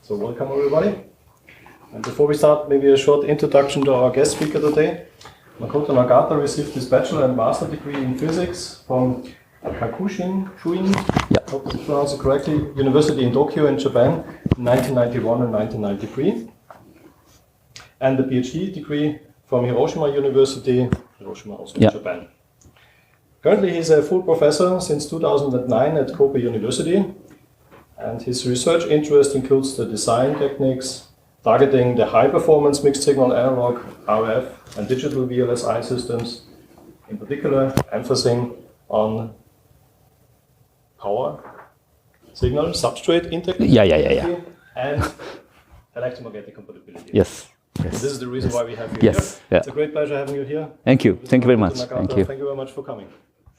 So welcome everybody. And before we start, maybe a short introduction to our guest speaker today. Makoto Nagata received his bachelor and master degree in physics from Kakushin, I hope to pronounce it correctly, University in Tokyo in Japan in 1991 and 1993. And the PhD degree from Hiroshima University, Hiroshima also in Japan. Currently he's a full professor since 2009 at Kobe University. And his research interest includes the design techniques, targeting the high-performance mixed-signal analog, RF, and digital VLSI systems, in particular emphasizing on power, signal, substrate integrity, and electromagnetic compatibility. Yes. This is the reason why we have you here. It's a great pleasure having you here. Thank you. Thank you very much. Thank you very much for coming.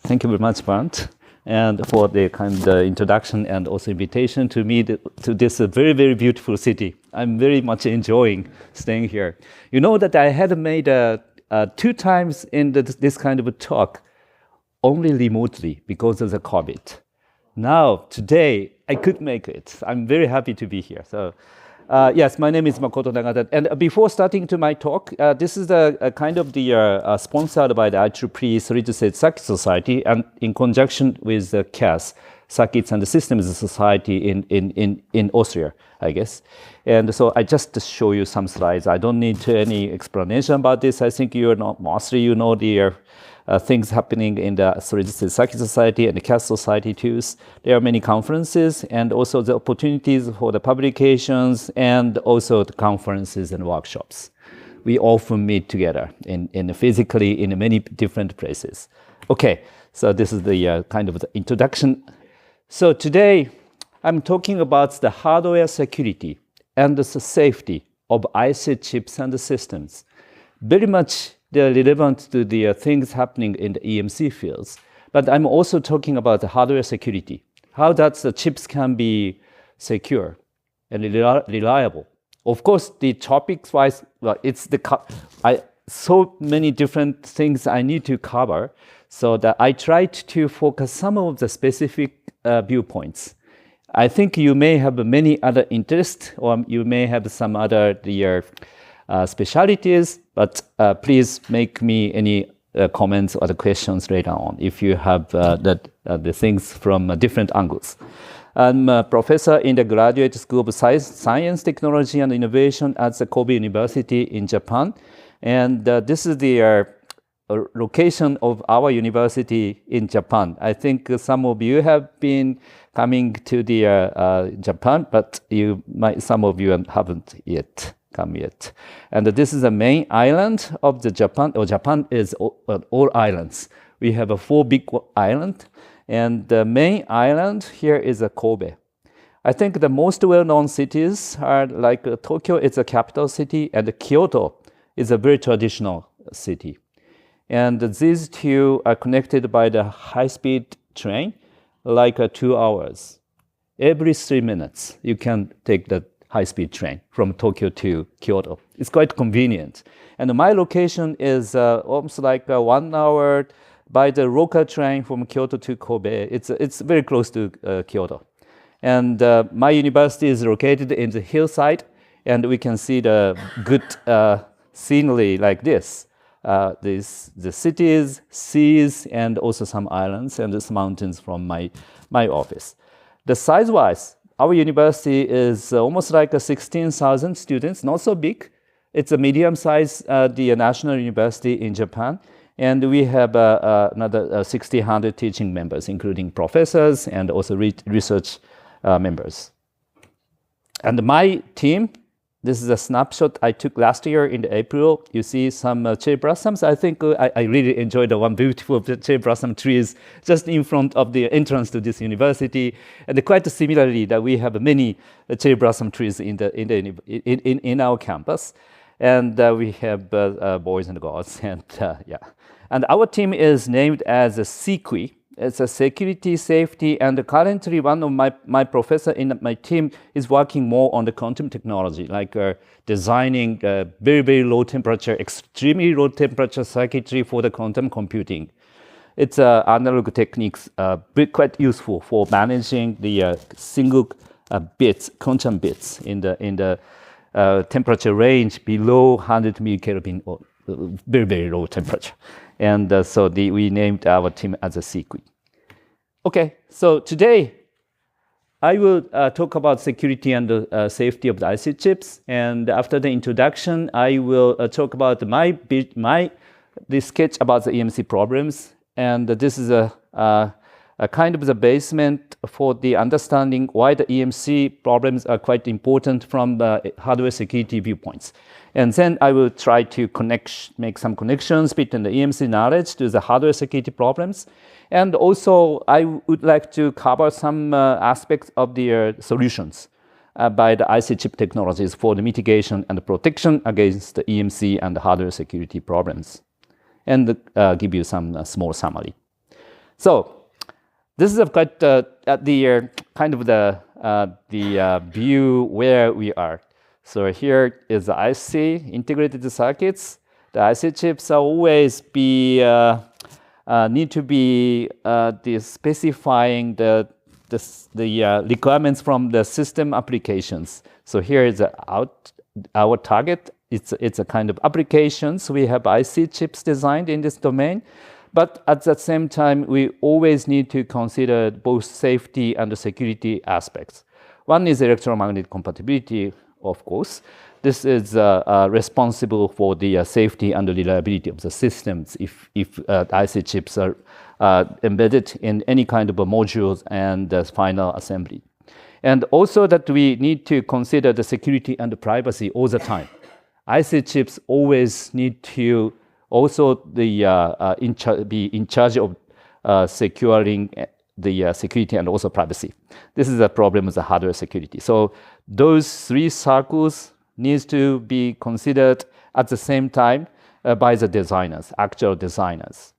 Thank you very much, Bernd, and for the kind of introduction and also invitation to me to this very, very beautiful city. I'm very much enjoying staying here. You know that I had made 2 times in this kind of a talk only remotely because of the COVID. Now, today, I could make it. I'm very happy to be here. So, yes, my name is Makoto Nagata. And before starting to my talk, this is a kind of the sponsored by the IEEE Solid-State Circuit Society and in conjunction with the CAS, Circuits and Systems Society in Austria, I guess. And so I just show you some slides. I don't need any explanation about this. I think mostly you know the things happening in the Solid-State Circuit Society and the CAS Society too. There are many conferences and also the opportunities for the publications and also the conferences and workshops. We often meet together physically in many different places. Okay, so this is the kind of the introduction. So today I'm talking about the hardware security and the safety of IC chips and the systems. Very much they're relevant to the things happening in the EMC fields. But I'm also talking about the hardware security, how that the chips can be secure and reliable. Of course, the topics-wise, well, it's so many different things I need to cover, so that I tried to focus some of the specific viewpoints. I think you may have many other interests, or you may have some other specialties, but please make me any comments or the questions later on if you have the things from different angles. I'm a professor in the Graduate School of Science, Technology and Innovation at the Kobe University in Japan. And this is the location of our university in Japan. I think some of you have been coming to the Japan, but some of you haven't yet come yet. And this is the main island of the Japan. Japan is all islands. We have 4 big islands, and the main island here is Kobe. I think the most well-known cities are like Tokyo is a capital city, and Kyoto is a very traditional city. And these 2 are connected by the high-speed train, like 2 hours. Every 3 minutes, you can take the high-speed train from Tokyo to Kyoto. It's quite convenient. And my location is almost like 1 hour by the local train from Kyoto to Kobe. It's very close to Kyoto. And my university is located in the hillside, and we can see the good scenery like this. The cities, seas, and also some islands and these mountains from my office. The size-wise, our university is almost like 16,000 students, not so big. It's a medium-sized the national university in Japan. And we have another 1,600 teaching members, including professors and also research members. And my team, this is a snapshot I took last year in April. You see some cherry blossoms. I think I really enjoyed the one beautiful cherry blossom trees just in front of the entrance to this university. And quite similarly, that we have many cherry blossom trees in our campus. And we have boys and girls, and yeah. And our team is named as SEQI. It's a security, safety, and currently one of my professor in my team is working more on the quantum technology, like designing very, very low temperature, extremely low temperature circuitry for the quantum computing. It's analog techniques, quite useful for managing the single bits, quantum bits in the temperature range below 100 millikelvin, or very, very low temperature. And so we named our team as a CQUI. Okay, so today I will talk about security and safety of the IC chips. And after the introduction, I will talk about the sketch about the EMC problems. And this is a kind of the basement for the understanding why the EMC problems are quite important from the hardware security viewpoints. And then I will try to make some connections between the EMC knowledge to the hardware security problems. And also, I would like to cover some aspects of the solutions by the IC chip technologies for the mitigation and the protection against the EMC and the hardware security problems, and give you some small summary. So, this is quite the kind of the view where we are. So here is the IC integrated circuits. The IC chips are always need to be specifying the requirements from the system applications. So here is our target. It's a kind of applications. We have IC chips designed in this domain. But at the same time, we always need to consider both safety and the security aspects. One is electromagnetic compatibility, of course. This is responsible for the safety and the reliability of the systems if IC chips are embedded in any kind of modules and final assembly. And also that we need to consider the security and the privacy all the time. IC chips always need to also be in charge of securing the security and also privacy. This is a problem with the hardware security. So those three circles needs to be considered at the same time by the designers, actual designers.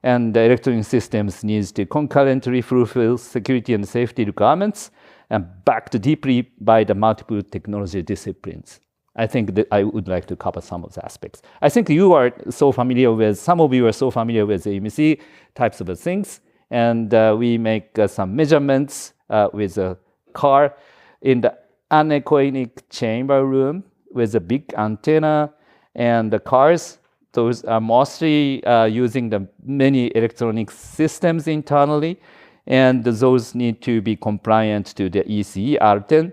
And the electronic systems needs to concurrently fulfill security and safety requirements and backed deeply by the multiple technology disciplines. I think that I would like to cover some of the aspects. I think you are so familiar with, some of you are so familiar with the EMC types of things. And we make some measurements with a car in the anechoic chamber room with a big antenna. And the cars, those are mostly using the many electronic systems internally. And those need to be compliant to the ECE R10.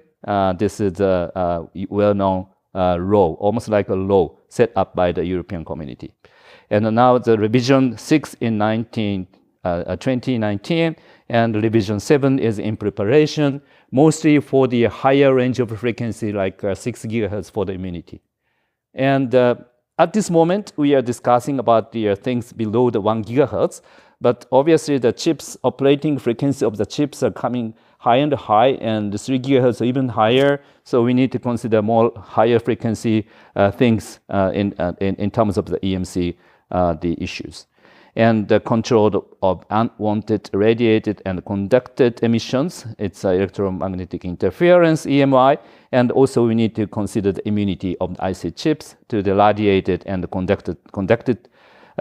This is a well-known law, almost like a law set up by the European community. And now the revision 6 in 2019, and revision 7 is in preparation, mostly for the higher range of frequency, like 6 gigahertz for the immunity. And at this moment, we are discussing about the things below the 1 gigahertz, but obviously the chips, operating frequency of the chips are coming high and high, and the 3 gigahertz are even higher. So we need to consider more higher frequency things in terms of the EMC, the issues. And the control of unwanted radiated and conducted emissions, it's electromagnetic interference, EMI, and also we need to consider the immunity of the IC chips to the radiated and conducted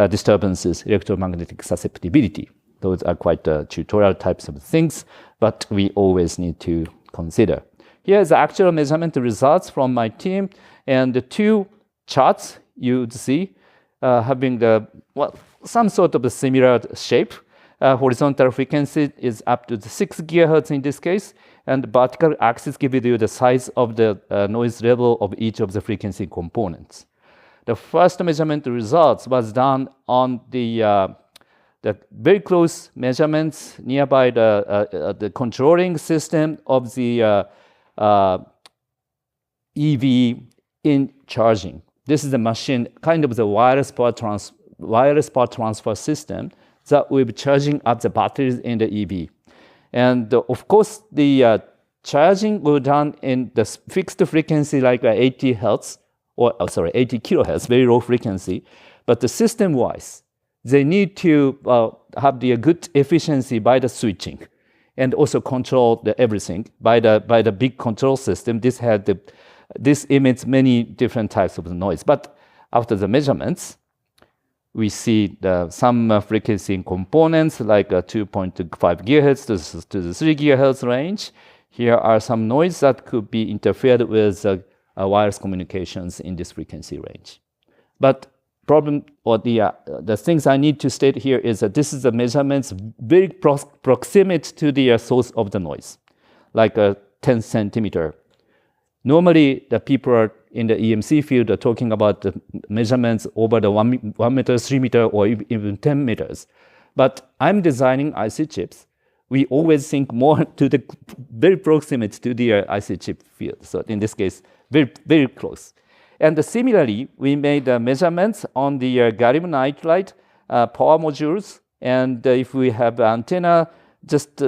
disturbances, electromagnetic susceptibility. Those are quite tutorial types of things, but we always need to consider. Here's the actual measurement results from my team, and the two charts you would see having some sort of a similar shape. Horizontal frequency is up to the 6 gigahertz in this case, and the vertical axis gives you the size of the noise level of each of the frequency components. The first measurement results was done on the very close measurements nearby the controlling system of the EV in charging. This is the machine, kind of the wireless power transfer system that will be charging up the batteries in the EV. And of course, the charging will done in the fixed frequency like 80 hertz, or 80 kilohertz, very low frequency. But the system-wise, they need to have the good efficiency by the switching, and also control everything by the big control system. This emits many different types of noise. But after the measurements, we see some frequency components like 2.25 gigahertz to the 3 gigahertz range. here are some noise that could be interfered with wireless communications in this frequency range. But problem or the things I need to state here is that this is the measurements very proximate to the source of the noise, like a 10 centimeter. Normally, the people are in the EMC field are talking about the measurements over the 1 meter, 3 meter, or even 10 meters. But I'm designing IC chips. We always think more to the very proximate to the IC chip field. So in this case, very, very close. And similarly, we made measurements on the gallium nitride power modules. And if we have antenna just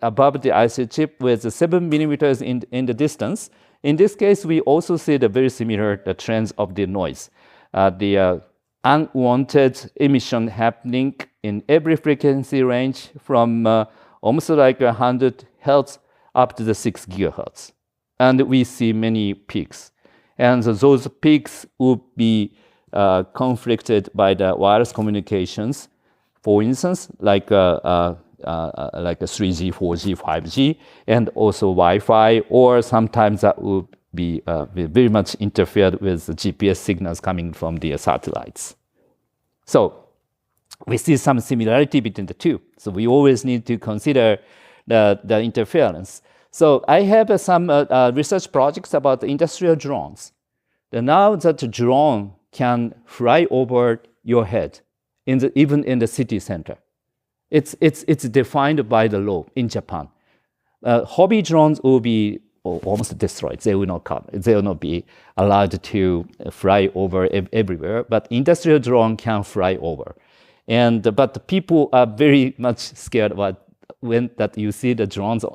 above the IC chip with 7 millimeters in the distance, in this case, we also see the very similar trends of the noise. The unwanted emission happening in every frequency range from almost like 100 hertz up to the 6 gigahertz. And we see many peaks. And those peaks would be conflicted by the wireless communications. For instance, like a 3G, 4G, 5G, and also Wi-Fi, or sometimes that would be very much interfered with the GPS signals coming from the satellites. So we see some similarity between the two. So we always need to consider the interference. So I have some research projects about industrial drones. Now that the drone can fly over your head, even in the city center. It's defined by the law in Japan. Hobby drones will be almost destroyed. They will not come. They will not be allowed to fly over everywhere. But industrial drone can fly over. But the people are very much scared about when that you see the drones,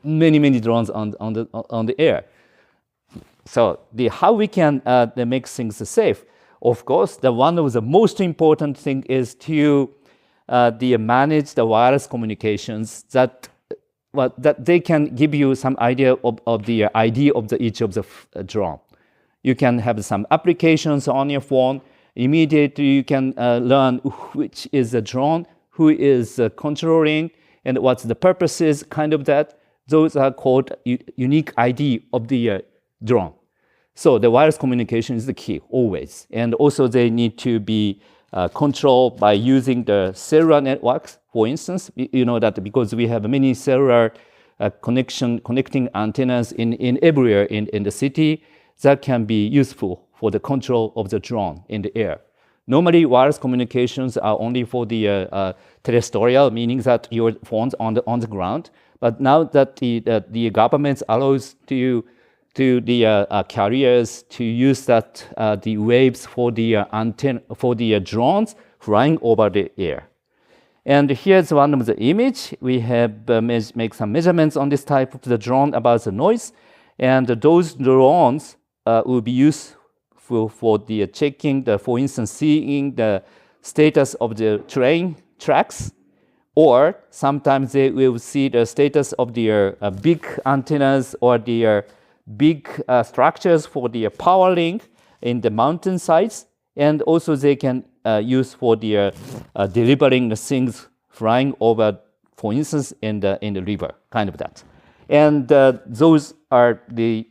many drones on the air. So how we can make things safe? Of course, one of the most important thing is to manage the wireless communications that they can give you some idea of the ID of each of the drone. You can have some applications on your phone. Immediately you can learn which is the drone, who is controlling, and what's the purposes, kind of that. Those are called unique ID of the drone. So the wireless communication is the key, always. And also they need to be controlled by using the cellular networks. For instance, you know that because we have many cellular connecting antennas in everywhere in the city, that can be useful for the control of the drone in the air. Normally, wireless communications are only for the terrestrial, meaning that your phone's on the ground. But now that the government allows the carriers to use the waves for the antenna for the drones flying over the air. And here's one of the image. We have make some measurements on this type of the drone about the noise, and those drones will be used for the checking for instance, seeing the status of the train tracks, or sometimes they will see the status of their big antennas or their big structures for the power link in the mountain sides, and also they can use for the delivering the things flying over, for instance, in the river, kind of that. And those are the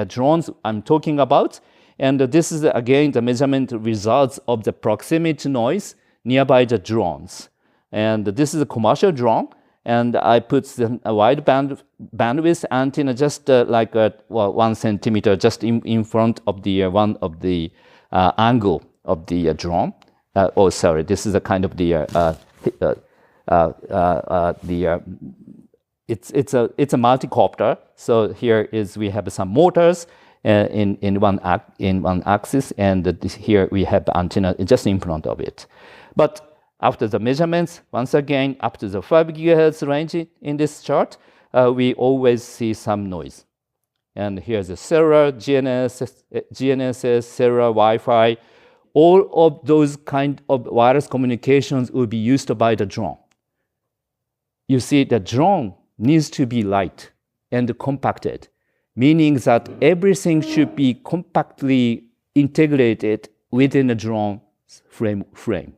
drones I'm talking about. And this is again the measurement results of the proximity noise nearby the drones. And this is a commercial drone. And I put a wide bandwidth antenna just like 1 centimeter just in front of the one of the angle of the drone. Oh, sorry, this is a kind of it's a multicopter. So here is we have some motors in one axis, and here we have the antenna just in front of it. But after the measurements, once again, up to the 5 gigahertz range in this chart, we always see some noise. And here's the cellular, GNSS, cellular, Wi-Fi. All of those kind of wireless communications will be used by the drone. You see, the drone needs to be light and compacted, meaning that everything should be compactly integrated within the drone frame.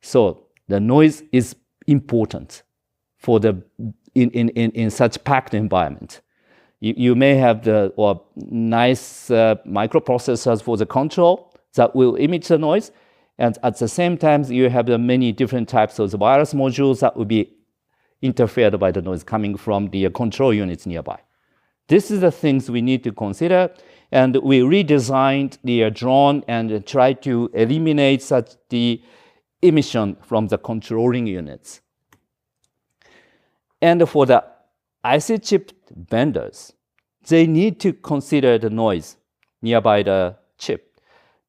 So the noise is important for the in such packed environment. You may have the nice microprocessors for the control that will emit the noise, and at the same time you have the many different types of the wireless modules that will be interfered by the noise coming from the control units nearby. This is the things we need to consider, and we redesigned the drone and try to eliminate such the emission from the controlling units. And for the IC chip vendors, they need to consider the noise nearby the chip,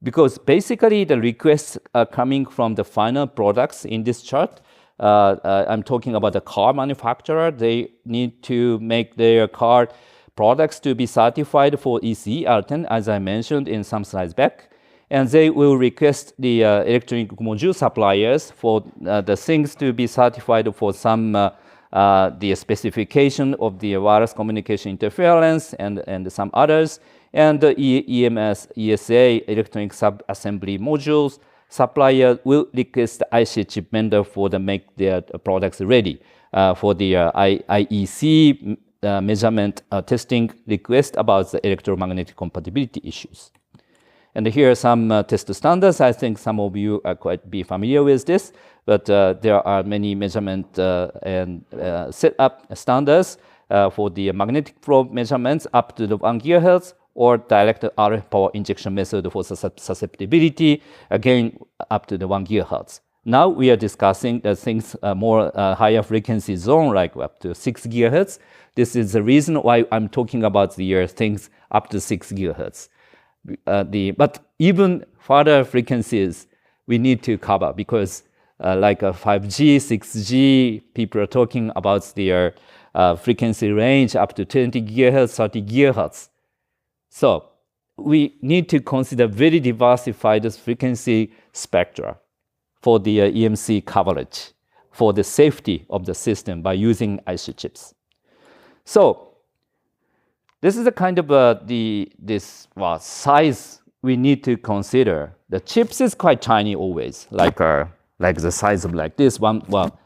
because basically the requests are coming from the final products in this chart. I'm talking about the car manufacturer. They need to make their car products to be certified for EC R10, as I mentioned in some slides back. And they will request the electronic module suppliers for the things to be certified for some the specification of the wireless communication interference and some others, and the EMS, ESA, electronic sub-assembly modules supplier will request the IC chip vendor for the make their products ready for the IEC measurement testing request about the electromagnetic compatibility issues. And here are some test standards. I think some of you are quite be familiar with this, but there are many measurement and setup standards for the magnetic probe measurements up to the 1 GHz, or direct RF power injection method for susceptibility, again up to the 1 GHz. Now we are discussing the things more higher frequency zone, like up to 6 GHz. This is the reason why I'm talking about the things up to 6 GHz. But even further frequencies we need to cover, because like a 5G, 6G, people are talking about their frequency range up to 20 GHz, 30 GHz. So we need to consider very diversified frequency spectra for the EMC coverage, for the safety of the system by using IC chips. So this is the kind of size we need to consider. The chips is quite tiny always, like the size of like this one. Well,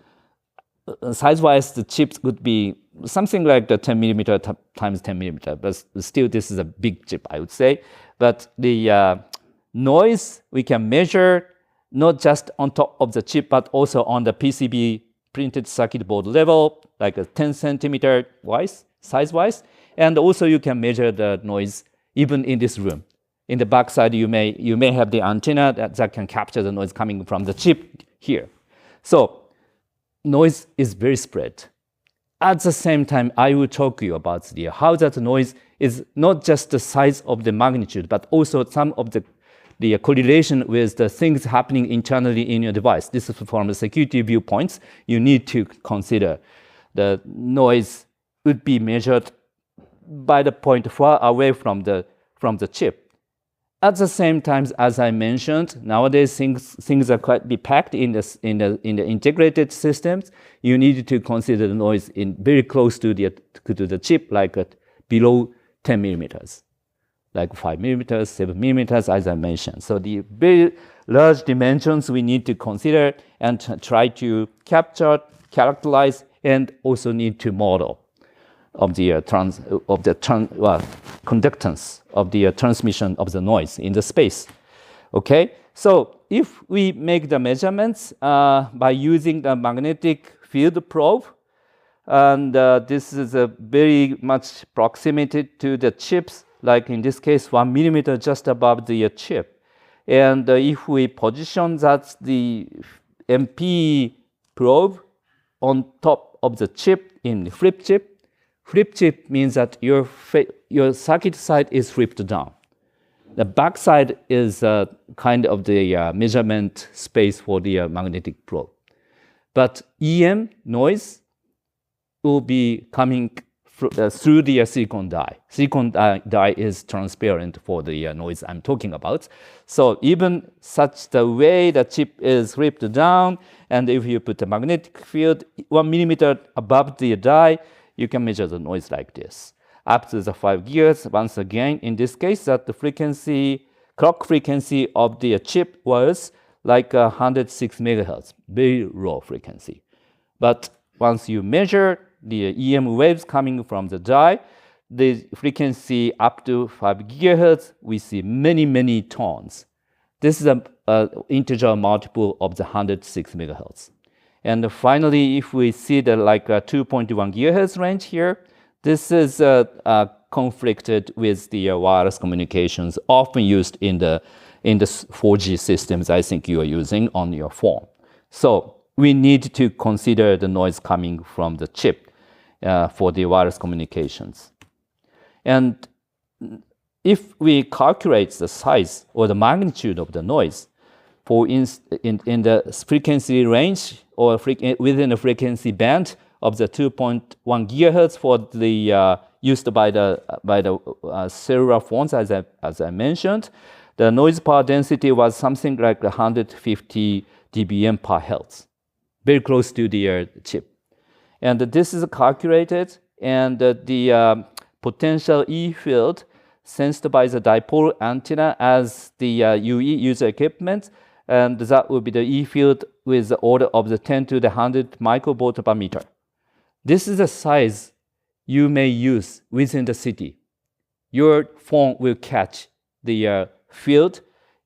size-wise, the chips could be something like the 10 millimeter times 10 millimeter, but still this is a big chip, I would say. But the noise we can measure not just on top of the chip, but also on the PCB printed circuit board level, like a 10 centimeter size-wise. And also you can measure the noise even in this room. In the back side, you may have the antenna that can capture the noise coming from the chip here. So noise is very spread. At the same time, I will talk to you about how that noise is not just the size of the magnitude, but also some of the correlation with the things happening internally in your device. This is from the security viewpoints. You need to consider the noise would be measured by the point far away from the chip. At the same time, as I mentioned, nowadays things are quite be packed in the integrated systems. You need to consider the noise in very close to the chip, like below 10 millimeters, like 5 millimeters, 7 millimeters, as I mentioned. So the very large dimensions we need to consider and try to capture, characterize, and also need to model of the conductance of the transmission of the noise in the space. Okay, so if we make the measurements by using the magnetic field probe, and this is a very much proximity to the chips, like in this case 1 millimeter just above the chip, and if we position that the MP probe on top of the chip in flip chip means that your circuit side is flipped down. The back side is kind of the measurement space for the magnetic probe. But EM noise will be coming through the silicon die. Silicon die is transparent for the noise I'm talking about. So even such the way the chip is flipped down, and if you put a magnetic field 1 millimeter above the die, you can measure the noise like this. Up to the 5 GHz, once again, in this case, that the frequency, clock frequency of the chip was like 106 megahertz, very low frequency. But once you measure the EM waves coming from the die, the frequency up to 5 gigahertz, we see many, many tones. This is an integer multiple of the 106 megahertz. And finally, if we see the like 2.1 gigahertz range here, this is conflicted with the wireless communications often used in the 4G systems I think you are using on your phone. So we need to consider the noise coming from the chip for the wireless communications. And if we calculate the size or the magnitude of the noise, for in the frequency range or within the frequency band of the 2.1 gigahertz for the used by the cellular phones, as I mentioned, the noise power density was something like 150 dBm per hertz, very close to the chip. And this is calculated, and the potential E field sensed by the dipole antenna as the UE user equipment, and that would be the E field with the order of the 10 to the 100 microvolt per meter. This is the size you may use within the city. Your phone will catch the field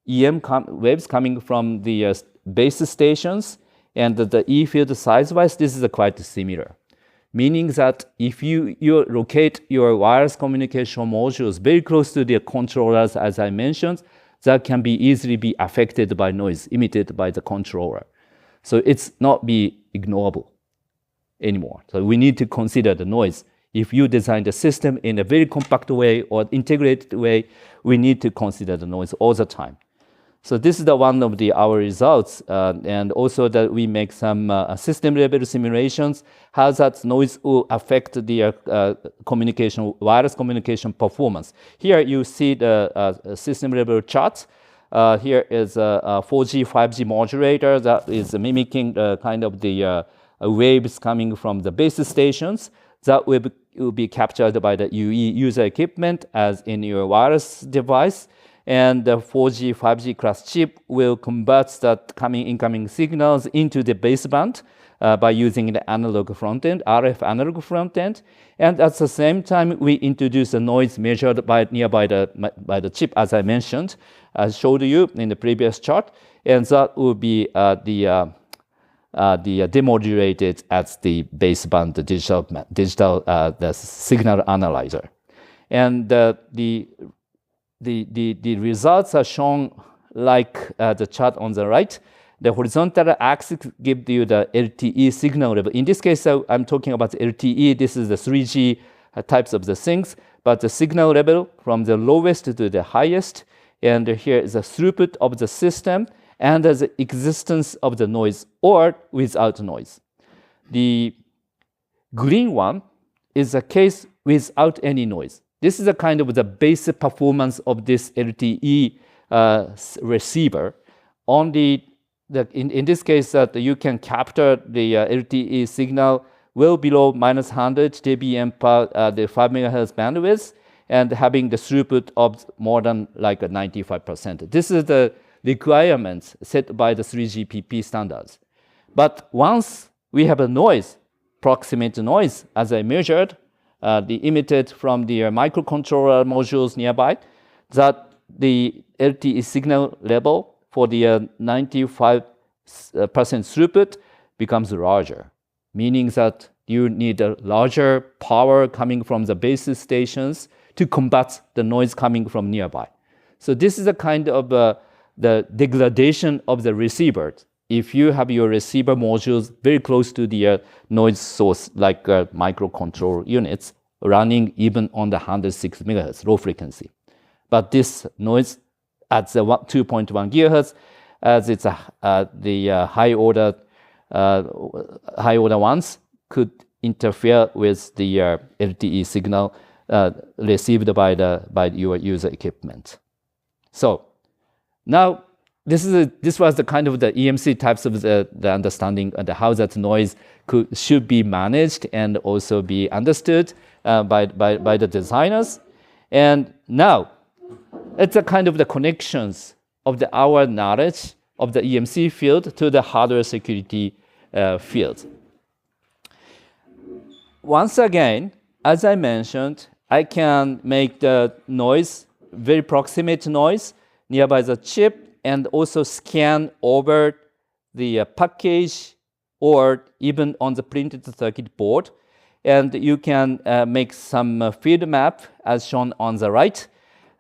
EM waves coming from the base stations, and the E field size-wise, this is quite similar. Meaning that if you locate your wireless communication modules very close to the controllers, as I mentioned, that can be easily be affected by noise emitted by the controller. So it's not be ignorable anymore. So we need to consider the noise. If you design the system in a very compact way or integrated way, we need to consider the noise all the time. So this is one of our results, and also that we make some system level simulations, how that noise will affect the wireless communication performance. Here you see the system level charts. Here is a 4G, 5G modulator that is mimicking kind of the waves coming from the base stations that will be captured by the UE user equipment as in your wireless device. And the 4G, 5G class chip will convert that incoming signals into the baseband by using the analog front end, RF analog front end. And at the same time, we introduce the noise measured by the chip, as I mentioned, as showed you in the previous chart. And that will be the demodulated as the baseband, the digital the signal analyzer. And the results are shown like the chart on the right. The horizontal axis gives you the LTE signal level. In this case, I'm talking about LTE. This is the 3G types of the things, but the signal level from the lowest to the highest. And here is the throughput of the system and the existence of the noise or without noise. The green one is a case without any noise. This is a kind of the basic performance of this LTE receiver. In this case, you can capture the LTE signal well below minus 100 dBm per the 5 megahertz bandwidth, and having the throughput of more than like 95%. This is the requirements set by the 3GPP standards. But once we have a noise, proximate noise, as I measured, the emitted from the microcontroller modules nearby, that the LTE signal level for the 95% throughput becomes larger, meaning that you need a larger power coming from the base stations to combat the noise coming from nearby. So this is a kind of the degradation of the receiver. If you have your receiver modules very close to the noise source, like microcontroller units, running even on the 106 megahertz low frequency. But this noise at the 2.1 gigahertz, as it's the high order ones, could interfere with the LTE signal received by your user equipment. So now this was the kind of the EMC types of the understanding and how that noise should be managed and also be understood by the designers. And now it's a kind of the connections of our knowledge of the EMC field to the hardware security field. once again, as I mentioned, I can make the noise, very proximate noise nearby the chip, and also scan over the package or even on the printed circuit board. And you can make some field map as shown on the right.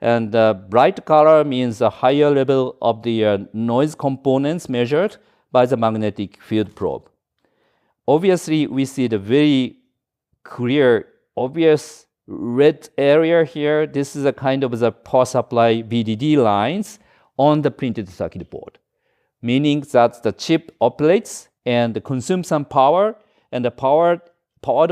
And bright color means a higher level of the noise components measured by the magnetic field probe. Obviously, we see the very clear, obvious red area here. This is a kind of the power supply VDD lines on the printed circuit board, meaning that the chip operates and consumes some power, and the powered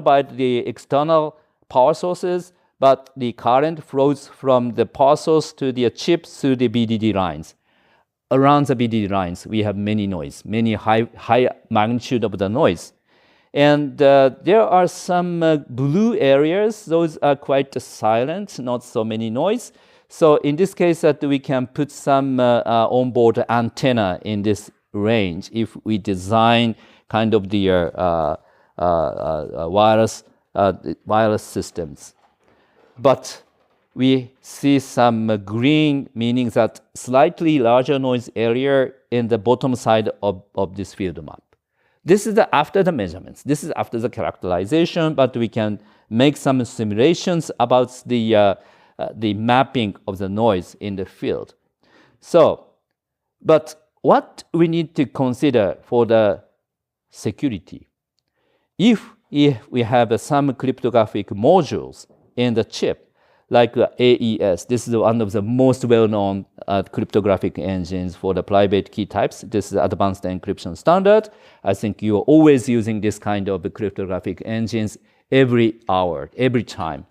by the external power sources, but the current flows from the power source to the chip through the VDD lines. Around the VDD lines, we have many noise, many high magnitude of the noise. And there are some blue areas. Those are quite silent, not so many noise. So in this case, that we can put some onboard antenna in this range if we design kind of the wireless systems. But we see some green, meaning that slightly larger noise area in the bottom side of this field map. This is after the measurements. This is after the characterization, but we can make some simulations about the mapping of the noise in the field. So, but what we need to consider for the security, if we have some cryptographic modules in the chip, like AES, this is one of the most well-known cryptographic engines for the private key types. This is advanced encryption standard. I think you're always using this kind of cryptographic engines every hour, every time.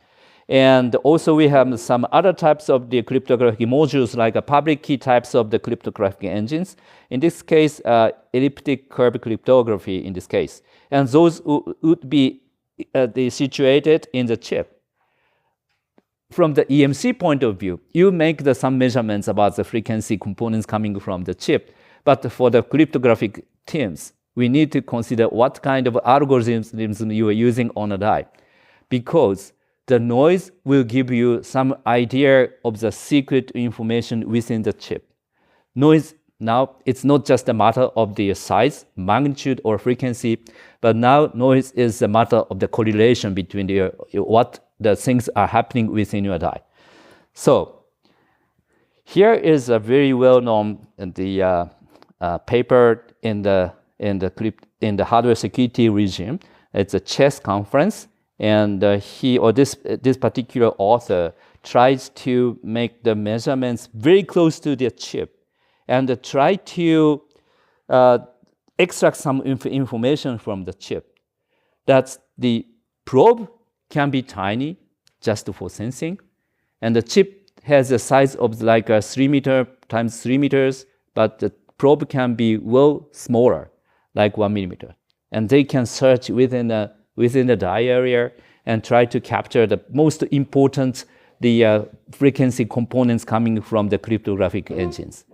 And also we have some other types of the cryptographic modules, like public key types of the cryptographic engines. In this case, elliptic curve cryptography in this case. And those would be situated in the chip. From the EMC point of view, you make some measurements about the frequency components coming from the chip. But for the cryptographic teams, we need to consider what kind of algorithms you are using on a die. Because the noise will give you some idea of the secret information within the chip. Noise, now, it's not just a matter of the size, magnitude, or frequency, but now noise is a matter of the correlation between what the things are happening within your die. So here is a very well-known paper in the hardware security regime. It's a chess conference, and this particular author tries to make the measurements very close to the chip, and try to extract some information from the chip. That's the probe can be tiny, just for sensing, and the chip has a size of like 3 meter times 3 meters, but the probe can be well smaller, like 1 millimeter, and they can search within the die area and try to capture the most important frequency components coming from the cryptographic engines.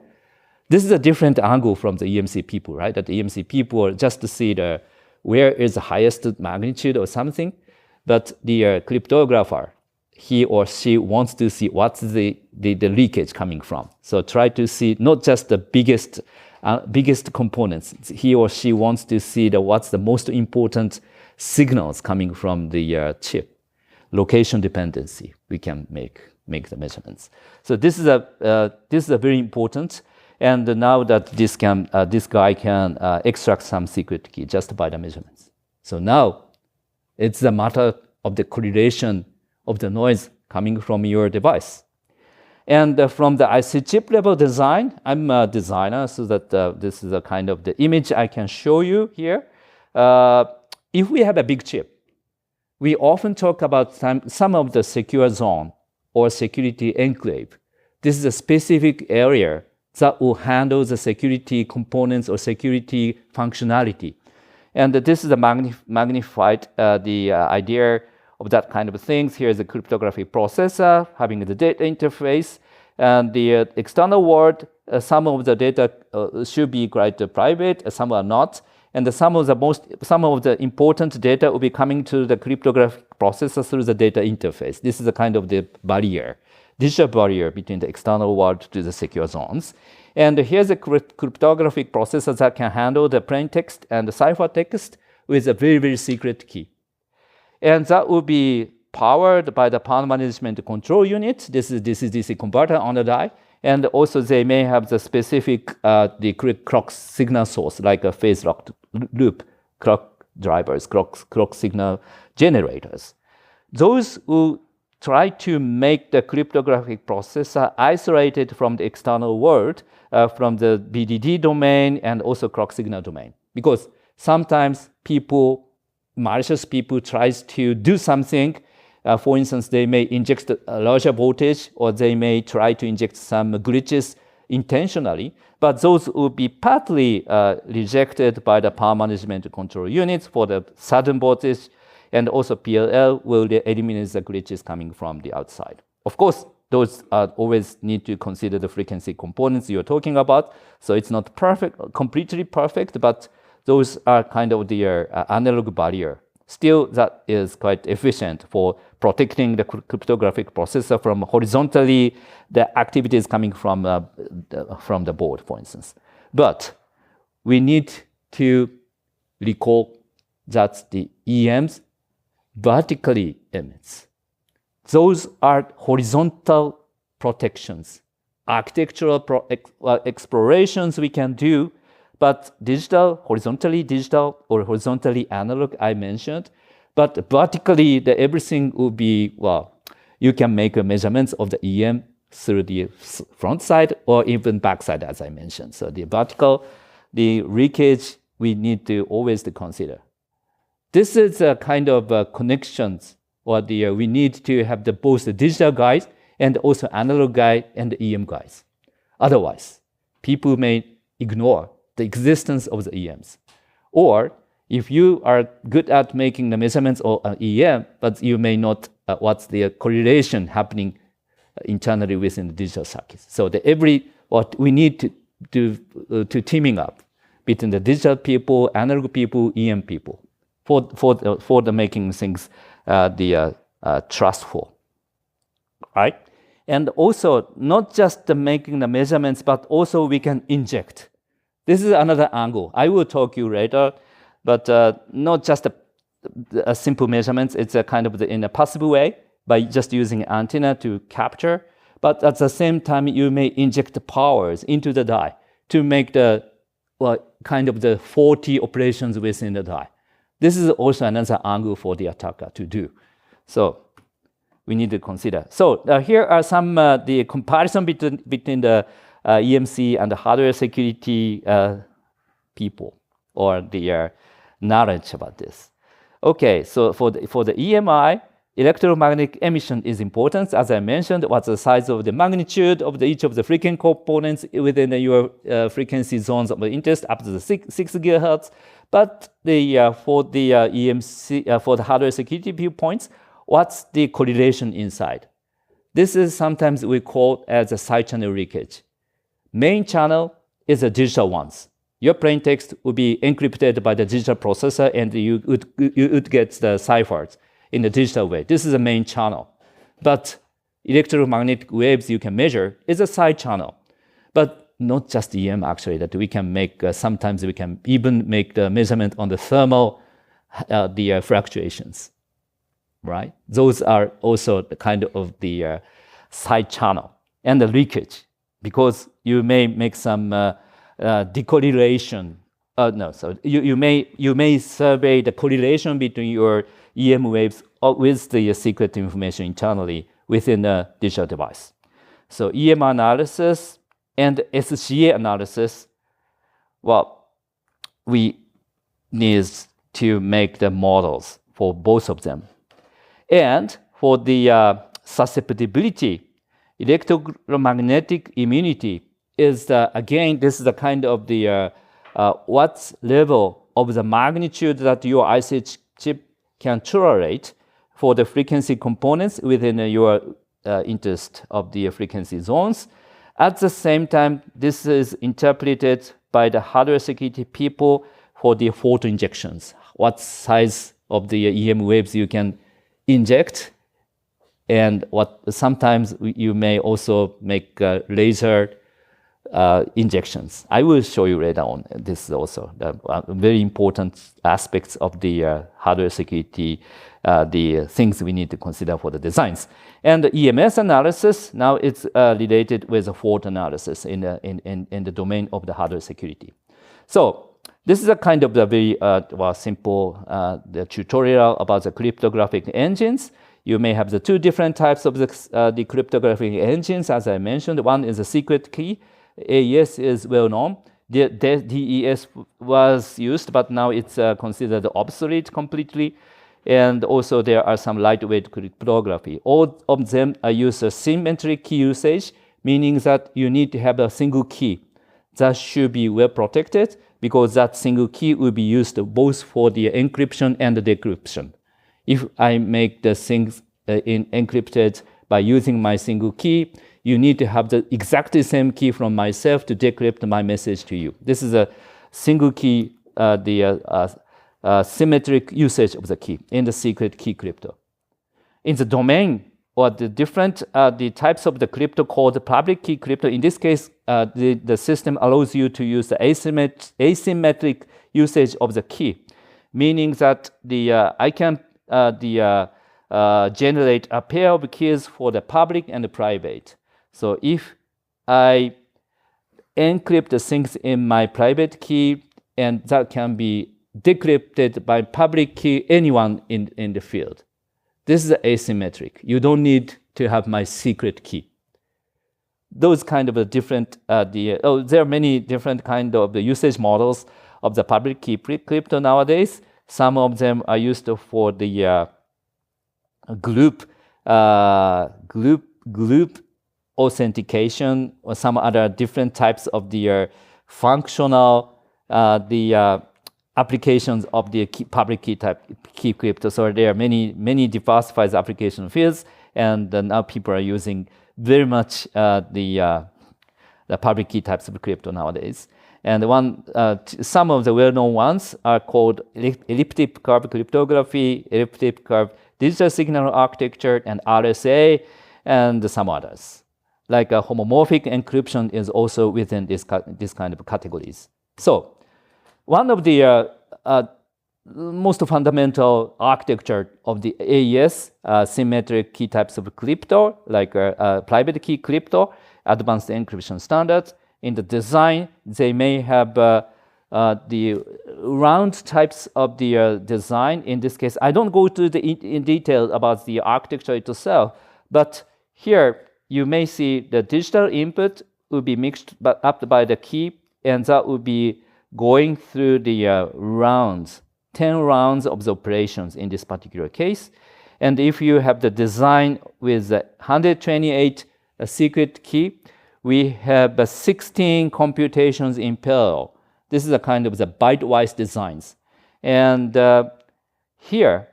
This is a different angle from the EMC people, right? That the EMC people just to see where is the highest magnitude or something. But the cryptographer, he or she wants to see what's the leakage coming from. So try to see not just the biggest components. He or she wants to see what's the most important signals coming from the chip. Location dependency, we can make the measurements. So this is a very important. And now that this guy can extract some secret key just by the measurements. So now it's a matter of the correlation of the noise coming from your device. And from the IC chip level design, I'm a designer, so that this is a kind of the image I can show you here. If we have a big chip, we often talk about some of the secure zone or security enclave. This is a specific area that will handle the security components or security functionality. And this is a magnified idea of that kind of things. Here is a cryptographic processor having the data interface. And the external world, some of the data should be quite private, some are not. And some of the important data will be coming to the cryptographic processor through the data interface. This is a kind of the barrier, digital barrier between the external world to the secure zones. And here's a cryptographic processor that can handle the plain text and the ciphertext with a very, very secret key. And that will be powered by the power management control unit. This is DC converter on the die. And also they may have the specific the clock signal source, like a phase locked loop clock drivers, clock signal generators. Those who try to make the cryptographic processor isolated from the external world, from the BDD domain and also clock signal domain. Because sometimes malicious people tries to do something. For instance, they may inject a larger voltage, or they may try to inject some glitches intentionally, but those will be partly rejected by the power management control units for the sudden voltage, and also PLL will eliminate the glitches coming from the outside. Of course, those always need to consider the frequency components you're talking about, so it's not completely perfect, but those are kind of the analog barrier. Still, that is quite efficient for protecting the cryptographic processor from horizontally the activities coming from the board, for instance. But we need to recall that the EMs vertically emits. Those are horizontal protections, architectural explorations we can do. But horizontally digital or horizontally analog, I mentioned. But vertically, everything will be, you can make measurements of the EM through the front side or even back side, as I mentioned. So the vertical, the leakage, we need to always consider. This is a kind of connections, or we need to have both the digital guys and also analog guy and the EM guys. Otherwise, people may ignore the existence of the EMs. Or if you are good at making the measurements of an EM, but you may not what's the correlation happening internally within the digital circuits. So what we need to teaming up between the digital people, analog people, EM people for the making things trustful, right? And also not just making the measurements, but also we can inject. This is another angle. I will talk you later, but not just a simple measurements. It's a kind of in a possible way by just using antenna to capture. But at the same time, you may inject the powers into the die to make the kind of the faulty operations within the die. This is also another angle for the attacker to do. So we need to consider. So here are some the comparison between the EMC and the hardware security people, or their knowledge about this. Okay, so for the EMI, electromagnetic emission is important. As I mentioned, what's the size of the magnitude of each of the frequency components within your frequency zones of interest up to the 6 gigahertz. But for the EMC, for the hardware security viewpoints, what's the correlation inside? This is sometimes we call as a side channel leakage. Main channel is the digital ones. Your plain text will be encrypted by the digital processor, and you would get the ciphers in the digital way. This is the main channel. But electromagnetic waves you can measure is a side channel. But not just EM, actually, that we can make, sometimes we can even make the measurement on the thermal fluctuations, right? Those are also the kind of the side channel. And the leakage, because you may make some decorrelation. You may survey the correlation between your EM waves with the secret information internally within a digital device. So EM analysis and SCA analysis, we need to make the models for both of them. And for the susceptibility, electromagnetic immunity is again, this is the kind of the what level of the magnitude that your IC chip can tolerate for the frequency components within your interest of the frequency zones. At the same time, this is interpreted by the hardware security people for the photo injections. What size of the EM waves you can inject, and what sometimes you may also make laser injections. I will show you later on. This is also the very important aspects of the hardware security, the things we need to consider for the designs. And the EMS analysis, now it's related with the fault analysis in the domain of the hardware security. So this is a kind of the very simple the tutorial about the cryptographic engines. You may have the two different types of the cryptographic engines, as I mentioned. One is a secret key. AES is well known. The DES was used, but now it's considered obsolete completely. And also there are some lightweight cryptography. All of them use a symmetric key usage, meaning that you need to have a single key that should be well protected, because that single key will be used both for the encryption and the decryption. If I make the things encrypted by using my single key, you need to have the exactly same key from myself to decrypt my message to you. This is a single key, symmetric usage of the key in the secret key crypto. In the domain or the different the types of the crypto called public key crypto, in this case, the system allows you to use the asymmetric usage of the key, meaning that I can generate a pair of keys for the public and the private. So if I encrypt the things in my private key, and that can be decrypted by public key, anyone in the field. This is asymmetric. You don't need to have my secret key. Those kind of a different, there are many different kind of the usage models of the public key crypto nowadays. Some of them are used for the group authentication, or some other different types of the functional applications of the public key type key crypto. So there are many diversified application fields, and now people are using very much the public key types of crypto nowadays. And some of the well-known ones are called elliptic curve cryptography, elliptic curve digital signal architecture, and RSA, and some others. Like homomorphic encryption is also within this kind of categories. So one of the most fundamental architecture of the AES, symmetric key types of crypto, like private key crypto, advanced encryption standards. In the design, they may have the round types of the design. In this case, I don't go to in detail about the architecture itself, but here you may see the digital input will be mixed up by the key, and that will be going through the rounds, 10 rounds of the operations in this particular case. And if you have the design with 128 secret key, we have 16 computations in parallel. This is a kind of the byte-wise designs. And here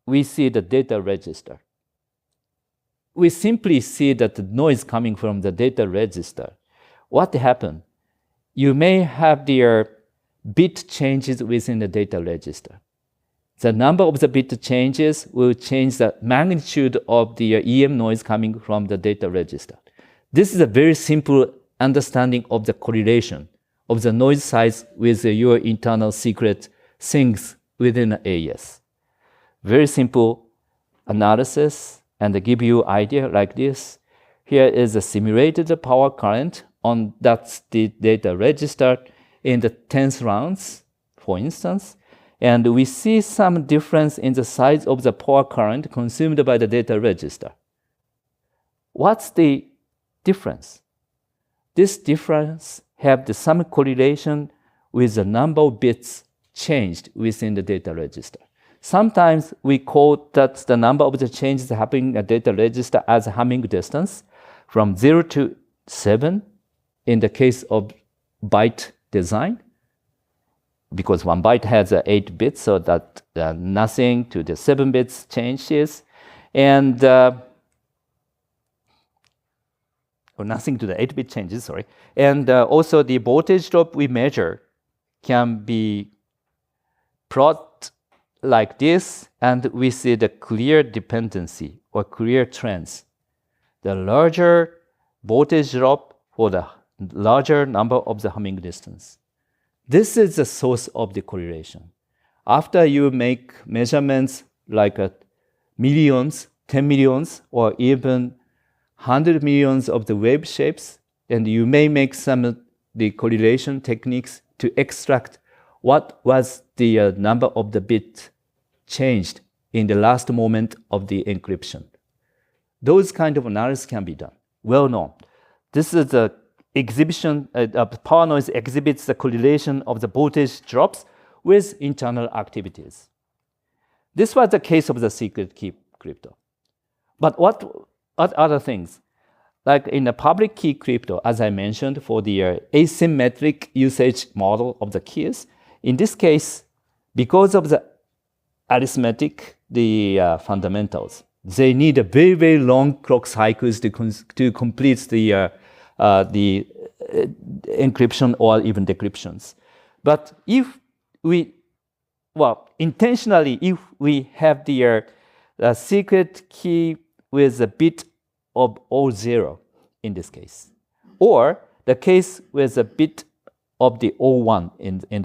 we see the data register. We simply see that the noise coming from the data register. What happened? You may have the bit changes within the data register. The number of the bit changes will change the magnitude of the EM noise coming from the data register. This is a very simple understanding of the correlation of the noise size with your internal secret things within AES. Very simple analysis, and they give you idea like this. Here is a simulated power current on that's the data register in the 10th rounds, for instance. And we see some difference in the size of the power current consumed by the data register. What's the difference? This difference have some correlation with the number of bits changed within the data register. Sometimes we call that the number of the changes happening in the data register as Hamming distance from 0 to 7 in the case of byte design, because one byte has 8 bits, so that nothing to the 7 bits changes, and or nothing to the 8-bit changes, sorry. And also the voltage drop we measure can be plot like this, and we see the clear dependency or clear trends. The larger voltage drop for the larger number of the Hamming distance. This is the source of the correlation. After you make measurements like millions, 10 millions, or even 100 millions of the wave shapes, and you may make some of the correlation techniques to extract what was the number of the bit changed in the last moment of the encryption. Those kind of analysis can be done, well known. This is the exhibition, power noise exhibits the correlation of the voltage drops with internal activities. This was the case of the secret key crypto. But what other things? Like in the public key crypto, as I mentioned, for the asymmetric usage model of the keys, in this case, because of the arithmetic, the fundamentals, they need a very, very long clock cycles to complete the encryption or even decryptions. But if we, intentionally, if we have the secret key with a bit of O0 in this case, or the case with a bit of the O1 in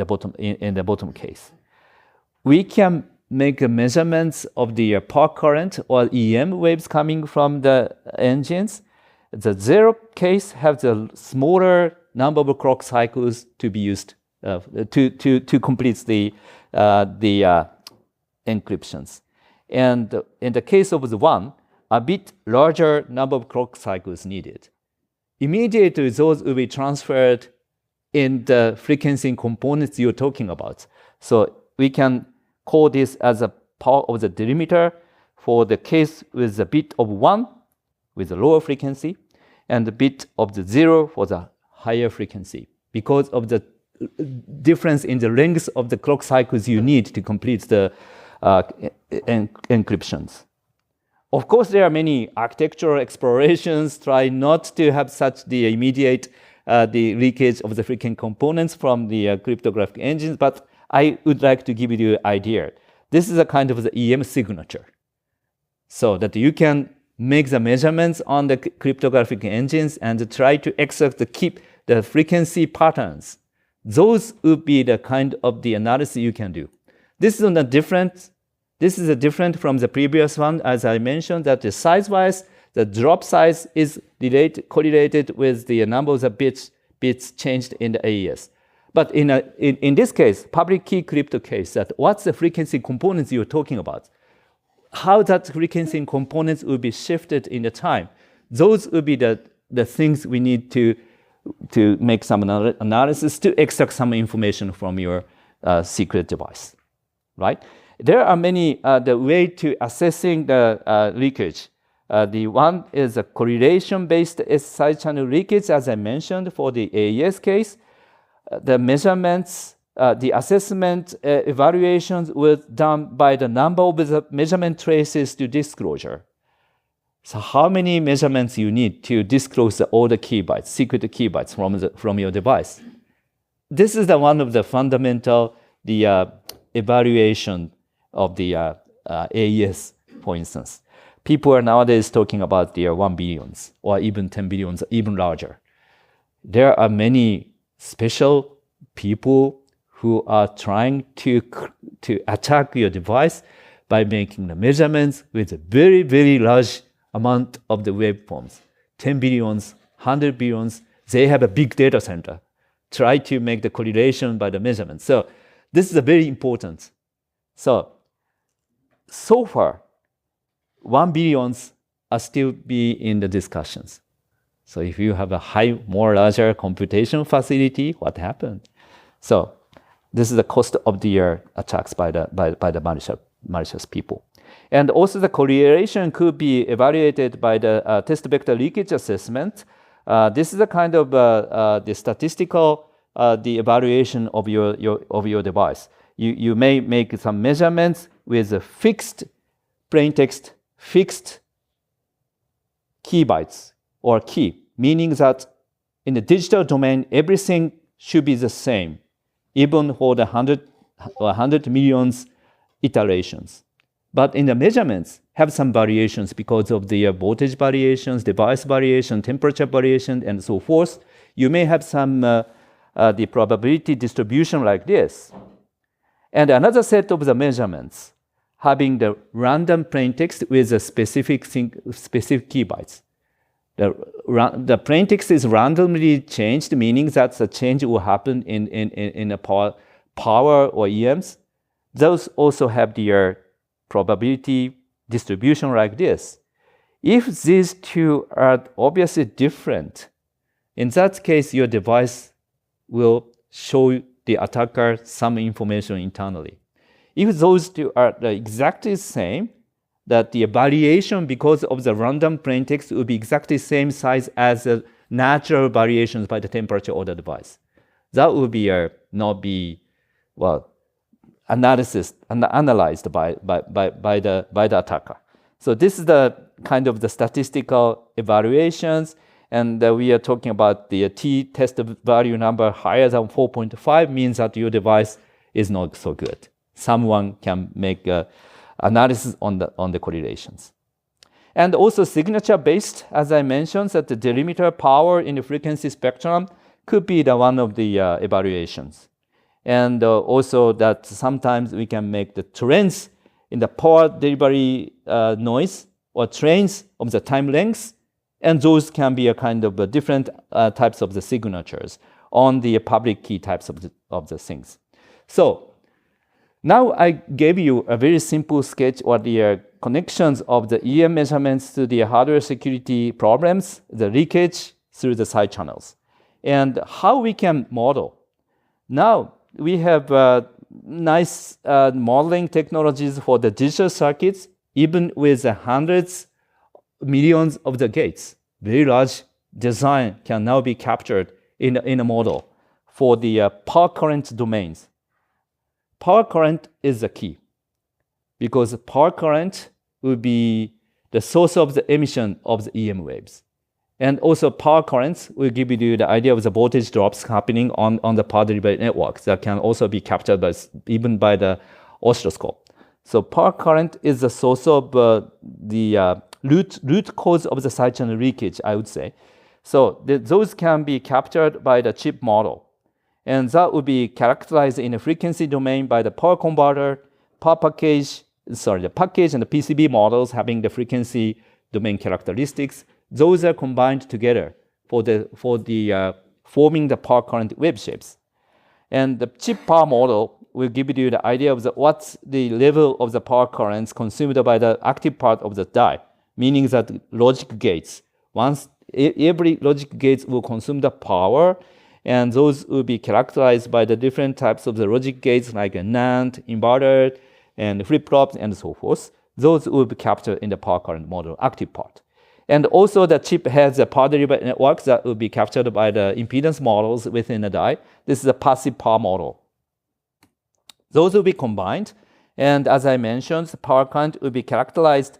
the bottom case, we can make measurements of the power current or EM waves coming from the engines. The 0 case has a smaller number of clock cycles to be used to complete the encryptions. And in the case of the 1, a bit larger number of clock cycles needed. Immediately, those will be transferred in the frequency components you're talking about. So we can call this as a power of the delimiter for the case with a bit of 1 with a lower frequency and the bit of the 0 for the higher frequency because of the difference in the length of the clock cycles you need to complete the encryptions. Of course, there are many architectural explorations try not to have such the immediate the leakage of the frequency components from the cryptographic engines, but I would like to give you an idea. This is a kind of the EM signature, so that you can make the measurements on the cryptographic engines and try to extract keep the frequency patterns. Those would be the kind of the analysis you can do. This is different from the previous one, as I mentioned, that the size-wise, the drop size is correlated with the number of the bits changed in the AES. But in this case, public key crypto case, that what's the frequency components you're talking about? How that frequency components will be shifted in the time? Those will be the things we need to make some analysis to extract some information from your secret device, right? There are many the way to assessing the leakage. The one is a correlation-based side channel leakage, as I mentioned for the AES case. The measurements, the assessment evaluations were done by the number of the measurement traces to disclosure. So how many measurements you need to disclose all the key bytes, secret key bytes from your device? This is one of the fundamental evaluation of the AES, for instance. People are nowadays talking about the 1 billions or even 10 billions, even larger. There are many special people who are trying to attack your device by making the measurements with a very, very large amount of the waveforms. 10 billions, 100 billions, they have a big data center. Try to make the correlation by the measurement. So this is very important. So far, 1 billions are still be in the discussions. So if you have a more larger computation facility, what happened? So this is the cost of the attacks by the malicious people. And also the correlation could be evaluated by the test vector leakage assessment. This is a kind of the statistical the evaluation of your device. You may make some measurements with a fixed plaintext, fixed key bytes or key, meaning that in the digital domain, everything should be the same, even for the 100 100 millions iterations. But in the measurements, have some variations because of the voltage variations, device variation, temperature variation, and so forth. You may have some the probability distribution like this. And another set of the measurements having the random plain text with a specific key bytes. The plain text is randomly changed, meaning that the change will happen in a power or EMs. Those also have their probability distribution like this. If these two are obviously different, in that case, your device will show the attacker some information internally. If those two are exactly the same, that the variation because of the random plain text will be exactly same size as the natural variations by the temperature of the device. That will be not be analyzed by the attacker. So this is the kind of the statistical evaluations, and we are talking about the t-test value number higher than 4.5 means that your device is not so good. Someone can make analysis on the correlations. And also signature-based, as I mentioned, that the delimiter power in the frequency spectrum could be the one of the evaluations. And also that sometimes we can make the trends in the power delivery noise or trends of the time lengths, and those can be a kind of different types of the signatures on the public key types of the things. So now I gave you a very simple sketch or the connections of the EM measurements to the hardware security problems, the leakage through the side channels, and how we can model. Now we have nice modeling technologies for the digital circuits, even with hundreds, millions of the gates. Very large design can now be captured in a model for the power current domains. Power current is the key because power current will be the source of the emission of the EM waves. And also power currents will give you the idea of the voltage drops happening on the power delivery networks that can also be captured even by the oscilloscope. So power current is the source of the root cause of the side channel leakage, I would say. So those can be captured by the chip model. And that would be characterized in a frequency domain by the power converter, the package and the PCB models having the frequency domain characteristics. Those are combined together for forming the power current wave shapes. And the chip power model will give you the idea of what's the level of the power currents consumed by the active part of the die, meaning that logic gates. Once every logic gates will consume the power, and those will be characterized by the different types of the logic gates like a NAND, inverter, and flip-flops, and so forth. Those will be captured in the power current model, active part. And also the chip has a power delivery network that will be captured by the impedance models within the die. This is a passive power model. Those will be combined, and as I mentioned, the power current will be characterized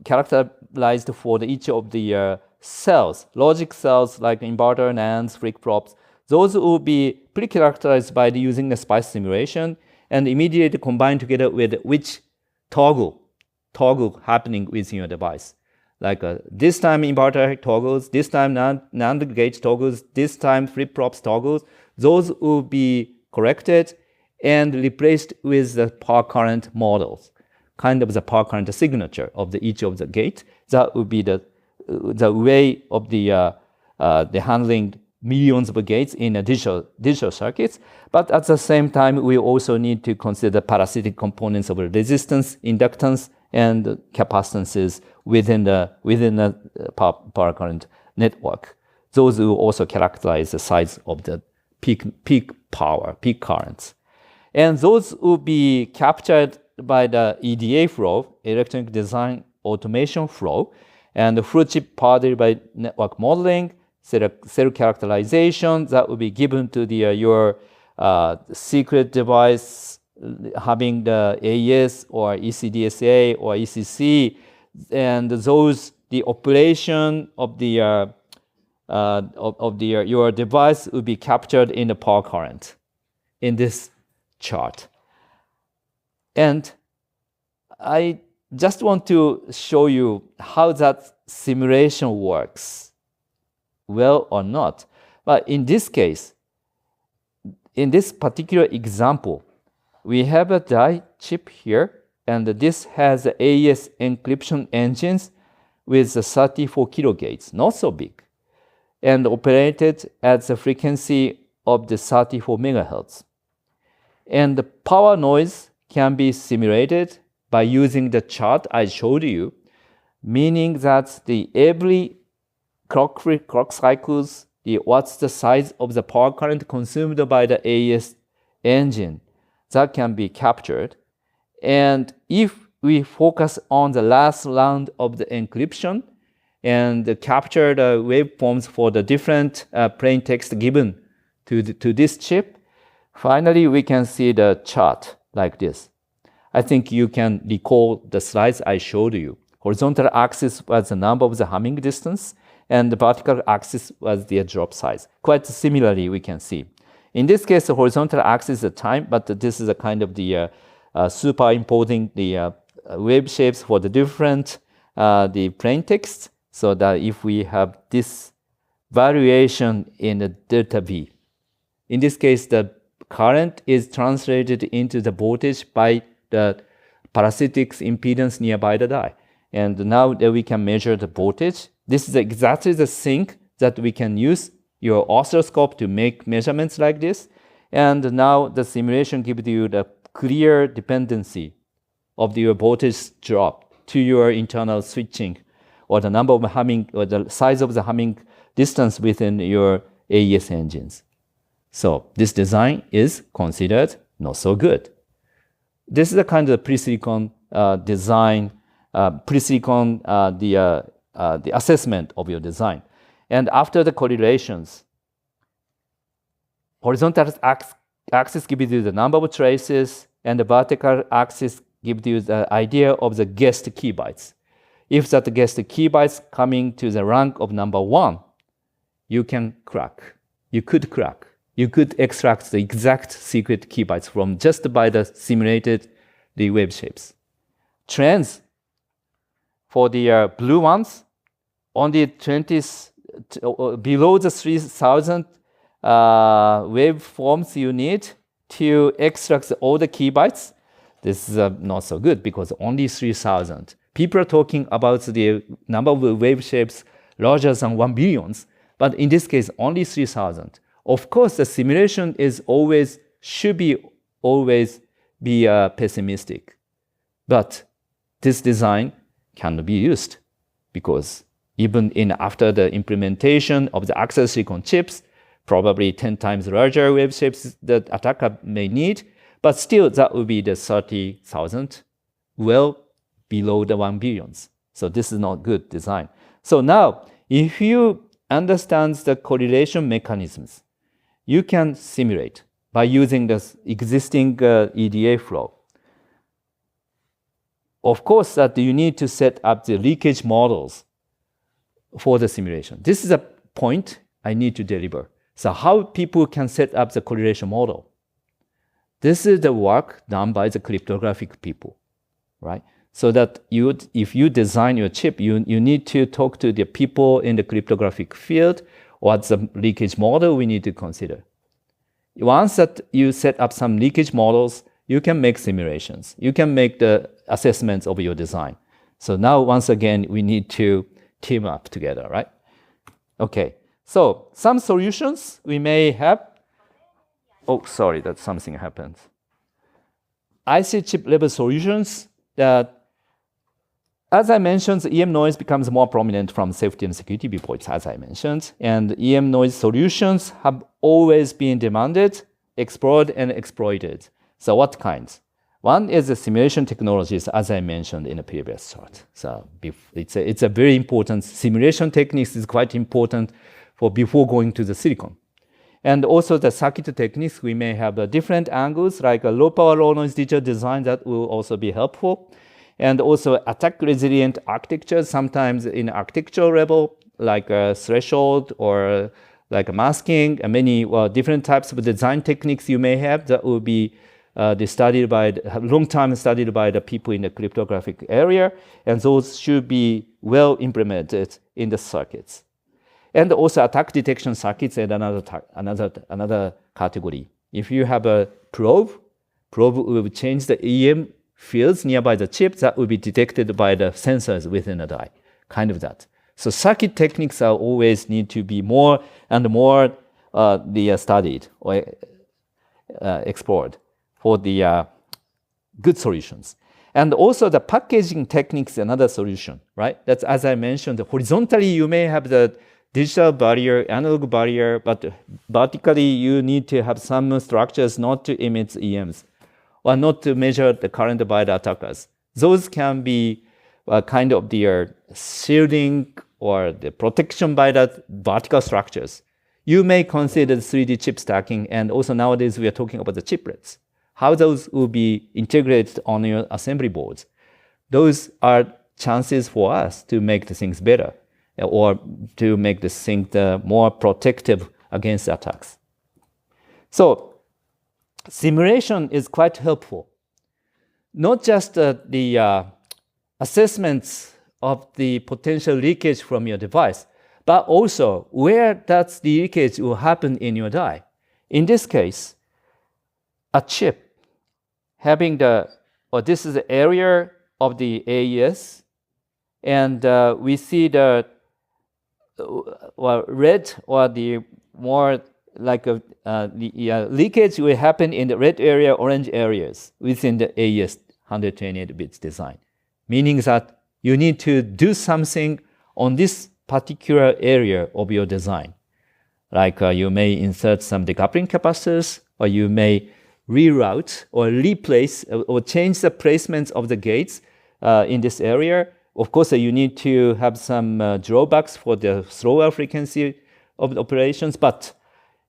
characterized for each of the cells, logic cells like inverter, NANDs, flip-flops. Those will be pre-characterized by using the SPICE simulation and immediately combined together with which toggle happening within your device. Like this time inverter toggles, this time NAND gate toggles, this time flip-flops toggles. Those will be corrected and replaced with the power current models, kind of the power current signature of each of the gate. That would be the way of the handling millions of gates in a digital circuits. But at the same time, we also need to consider parasitic components of resistance, inductance, and capacitances within the power current network. Those will also characterize the size of the peak currents. And those will be captured by the EDA flow, electronic design automation flow, and the full chip power delivery network modeling, cell characterization that will be given to your secret device having the AES or ECDSA or ECC, and the operation of your device will be captured in the power current in this chart. And I just want to show you how that simulation works, well or not. But in this case, in this particular example, we have a die chip here, and this has AES encryption engines with 34 kilogates, not so big, and operated at the frequency of the 34 megahertz. And the power noise can be simulated by using the chart I showed you, meaning that every clock cycles, what's the size of the power current consumed by the AES engine, that can be captured. And if we focus on the last round of the encryption and capture the waveforms for the different plain text given to this chip, finally we can see the chart like this. I think you can recall the slides I showed you. Horizontal axis was the number of the Hamming distance, and the vertical axis was the drop size. Quite similarly, we can see. In this case, the horizontal axis is the time, but this is a kind of the superimposing the wave shapes for the different the plain text, so that if we have this variation in the delta V, in this case, the current is translated into the voltage by the parasitics impedance nearby the die. And now that we can measure the voltage, this is exactly the thing that we can use your oscilloscope to make measurements like this. And now the simulation gives you the clear dependency of your voltage drop to your internal switching, or the number of Hamming, or the size of the Hamming distance within your AES engines. So this design is considered not so good. This is the kind of pre-silicon design, pre-silicon the assessment of your design. And after the correlations, horizontal axis gives you the number of traces, and the vertical axis gives you the idea of the guessed key bytes. If that guessed key bytes coming to the rank of number 1, you can crack. You could crack. You could extract the exact secret key bytes from just by the simulated the wave shapes. Trends for the blue ones, on the 20s, below the 3000 waveforms you need to extract all the key bytes. This is not so good because only 3000. People are talking about the number of wave shapes larger than 1 billion, but in this case, only 3000. Of course, the simulation is should always be pessimistic, but this design cannot be used because even after the implementation of the access silicon chips, probably 10 times larger wave shapes that attacker may need, but still that would be the 30,000, well below the 1 billion. So this is not good design. So now, if you understand the correlation mechanisms, you can simulate by using the existing EDA flow. Of course, that you need to set up the leakage models for the simulation. This is a point I need to deliver. So how people can set up the correlation model? This is the work done by the cryptographic people, right? So that if you design your chip, you need to talk to the people in the cryptographic field. What's the leakage model we need to consider? Once that you set up some leakage models, you can make simulations. You can make the assessments of your design. So now, once again, we need to team up together, right? Okay, so some solutions we may have. Oh, sorry, that something happened. IC chip level solutions that, as I mentioned, the EM noise becomes more prominent from safety and security viewpoints, as I mentioned. And EM noise solutions have always been demanded, explored, and exploited. So what kinds? One is the simulation technologies, as I mentioned in the previous chart. So it's a very important, simulation techniques is quite important for before going to the silicon. And also the circuit techniques, we may have different angles, like a low power, low noise digital design that will also be helpful. And also attack resilient architectures, sometimes in architectural level, like a threshold or like a masking, and many different types of design techniques you may have that will be long time studied by the people in the cryptographic area, and those should be well implemented in the circuits. And also attack detection circuits and another category. If you have a probe will change the EM fields nearby the chip that will be detected by the sensors within the die, kind of that. So circuit techniques are always need to be more and more studied or explored for the good solutions. And also the packaging techniques is another solution, right? That's, as I mentioned, horizontally you may have the digital barrier, analog barrier, but vertically you need to have some structures not to emit EMs or not to measure the current by the attackers. Those can be kind of the shielding or the protection by the vertical structures. You may consider 3D chip stacking, and also nowadays we are talking about the chiplets. How those will be integrated on your assembly boards. Those are chances for us to make the things better or to make the thing more protective against attacks. So simulation is quite helpful. Not just the assessments of the potential leakage from your device, but also where that leakage will happen in your die. In this case, a chip having this is the area of the AES, and we see the red or the more like leakage will happen in the red area, orange areas within the AES 128 bits design, meaning that you need to do something on this particular area of your design. Like you may insert some decoupling capacitors, or you may reroute or replace or change the placements of the gates in this area. Of course, you need to have some drawbacks for the slower frequency of the operations, but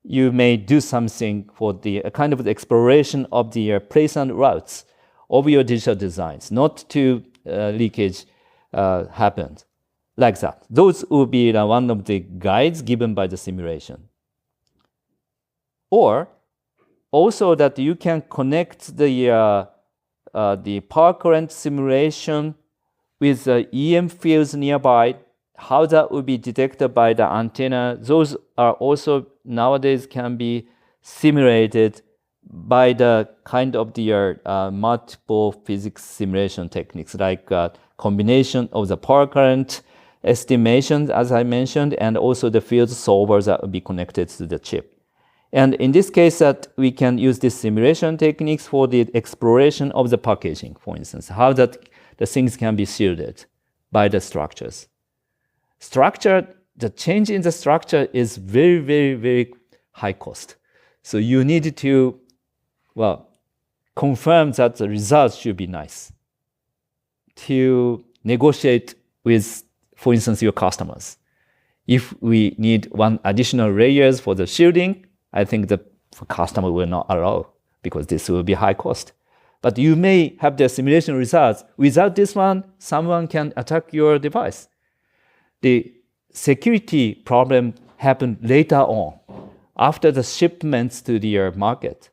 you may do something for the kind of the exploration of the placement routes of your digital designs, not to leakage happen like that. Those will be one of the guides given by the simulation. Or also that you can connect the power current simulation with the EM fields nearby, how that will be detected by the antenna. Those are also nowadays can be simulated by the kind of the multiple physics simulation techniques, like combination of the power current estimations, as I mentioned, and also the field solvers that will be connected to the chip. And in this case, that we can use these simulation techniques for the exploration of the packaging, for instance, how that the things can be shielded by the structures. The change in the structure is very, very, very high cost. So you need to, confirm that the results should be nice to negotiate with, for instance, your customers. If we need one additional layers for the shielding, I think the customer will not allow, because this will be high cost. But you may have the simulation results. Without this one, someone can attack your device. The security problem happened later on, after the shipments to the market.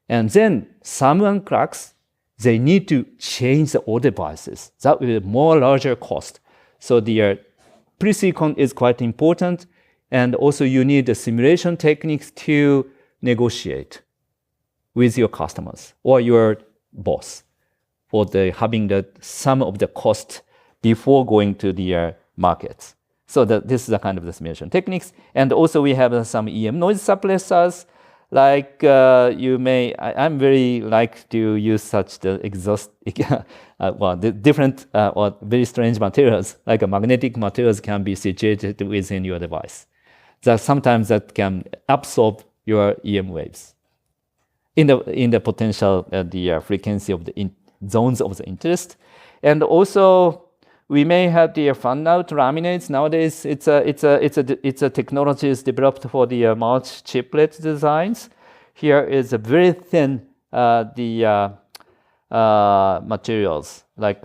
And then someone cracks, they need to change all devices. That will be a more larger cost. So the pre-silicon is quite important. And also you need the simulation techniques to negotiate with your customers or your boss for having the sum of the cost before going to the markets. So this is the kind of the simulation techniques. And also we have some EM noise suppressors, like I'm very like to use such the exhaust, the different or very strange materials, like magnetic materials can be situated within your device. That sometimes that can absorb your EM waves in the potential the frequency of the zones of the interest. And also we may have the fan-out laminates. Nowadays it's a technology is developed for the multi chiplet designs. Here is a very thin materials like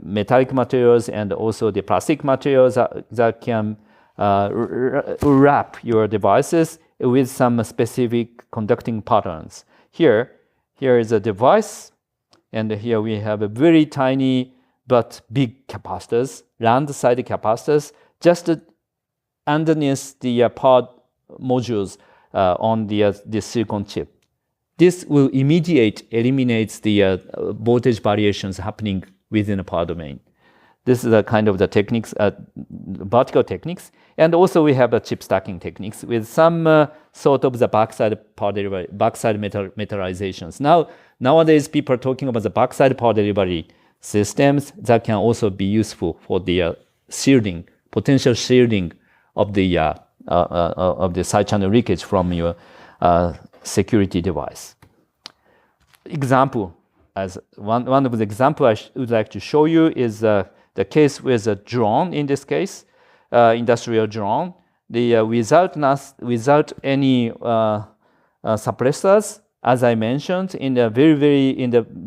metallic materials and also the plastic materials that can wrap your devices with some specific conducting patterns. Here, here is a device, and here we have a very tiny but big capacitors, round side capacitors, just underneath the pod modules on the silicon chip. This will eliminate the voltage variations happening within the power domain. This is a kind of the techniques, vertical techniques. And also we have a chip stacking techniques with some sort of the backside power delivery, backside metallizations. Nowadays, people are talking about the backside power delivery systems that can also be useful for the shielding, potential shielding of the side channel leakage from your security device. Example, as one of the example I would like to show you is the case with a drone. In this case, industrial drone, without any suppressors, as I mentioned in the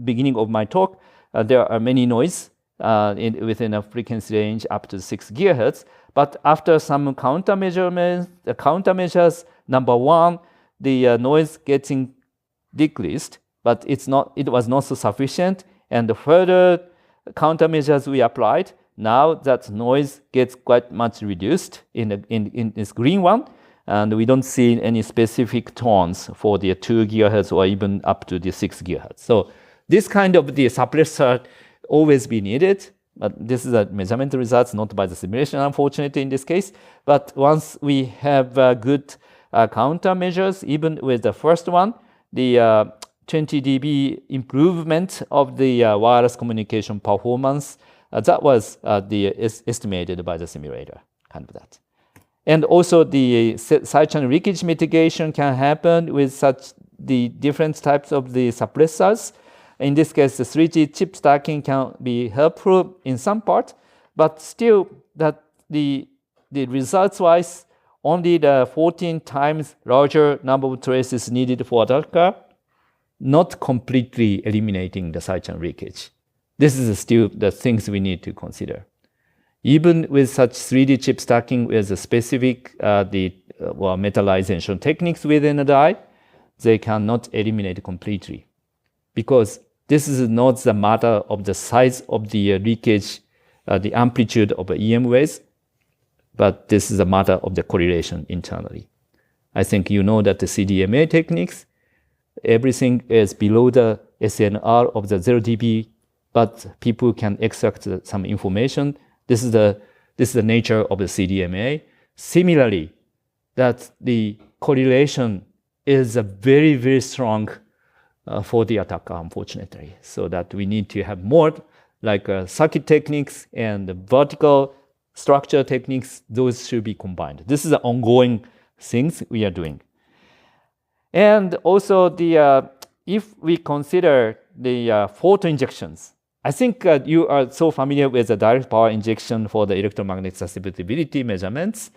beginning of my talk, there are many noise within a frequency range up to 6 GHz. But after some countermeasures, number one, the noise getting decreased, but it was not so sufficient. And the further countermeasures we applied, now that noise gets quite much reduced in this green one, and we don't see any specific tones for the 2 GHz or even up to the 6 GHz. So this kind of the suppressor always be needed. But this is a measurement results, not by the simulation, unfortunately, in this case. But once we have good countermeasures, even with the first one, the 20 dB improvement of the wireless communication performance, that was estimated by the simulator, kind of that. And also the side channel leakage mitigation can happen with such the different types of the suppressors. In this case, the 3G chip stacking can be helpful in some part, but still that the results-wise, only the 14 times larger number of traces needed for Adapter, not completely eliminating the side channel leakage. This is still the things we need to consider. Even with such 3D chip stacking with a specific metallization techniques within a die, they cannot eliminate completely, because this is not the matter of the size of the leakage, the amplitude of EM waves, but this is a matter of the correlation internally. I think you know that the CDMA techniques, everything is below the SNR of the 0 dB, but people can extract some information. This is the nature of the CDMA. Similarly, that the correlation is a very, very strong for the attacker, unfortunately. So that we need to have more like circuit techniques and vertical structure techniques. Those should be combined. This is the ongoing things we are doing. And also if we consider the photon injections, I think you are so familiar with the direct power injection for the electromagnetic susceptibility measurements.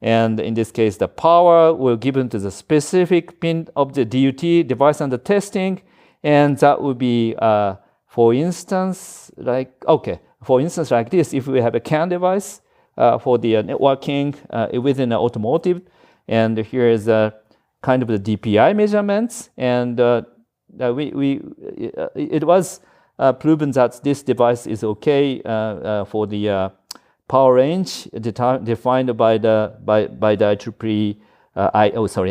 And in this case, the power will given to the specific pin of the DUT device under testing. And that would be, for instance, like this, if we have a CAN device for the networking within the automotive, and here is a kind of the DPI measurements. And it was proven that this device is okay for the power range defined by the IEEE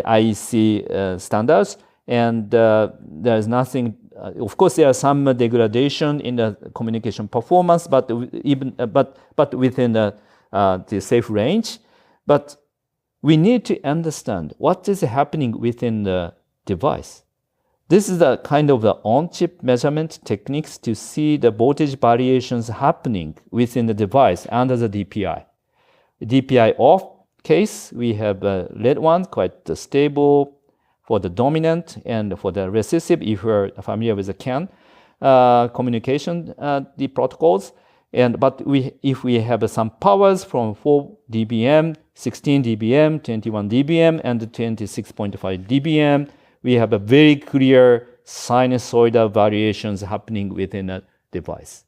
IEC standards, and there is nothing. Of course, there are some degradation in the communication performance, but within the safe range. But we need to understand what is happening within the device. This is the kind of the on-chip measurement techniques to see the voltage variations happening within the device under the DPI. DPI off case, we have a red one, quite stable for the dominant, and for the recessive, if you're familiar with the CAN communication, the protocols. But if we have some powers from 4 dBm, 16 dBm, 21 dBm, and 26.5 dBm, we have a very clear sinusoidal variations happening within a device.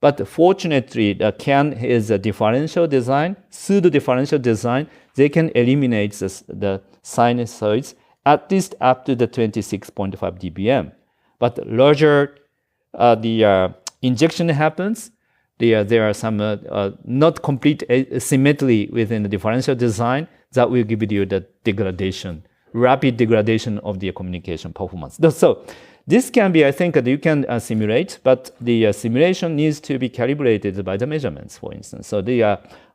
But fortunately, the CAN is a differential design, pseudo-differential design. They can eliminate the sinusoids at least up to the 26.5 dBm. But larger the injection happens, there are some not complete symmetry within the differential design that will give you the degradation, rapid degradation of the communication performance. So this can be, I think, that you can simulate, but the simulation needs to be calibrated by the measurements, for instance. So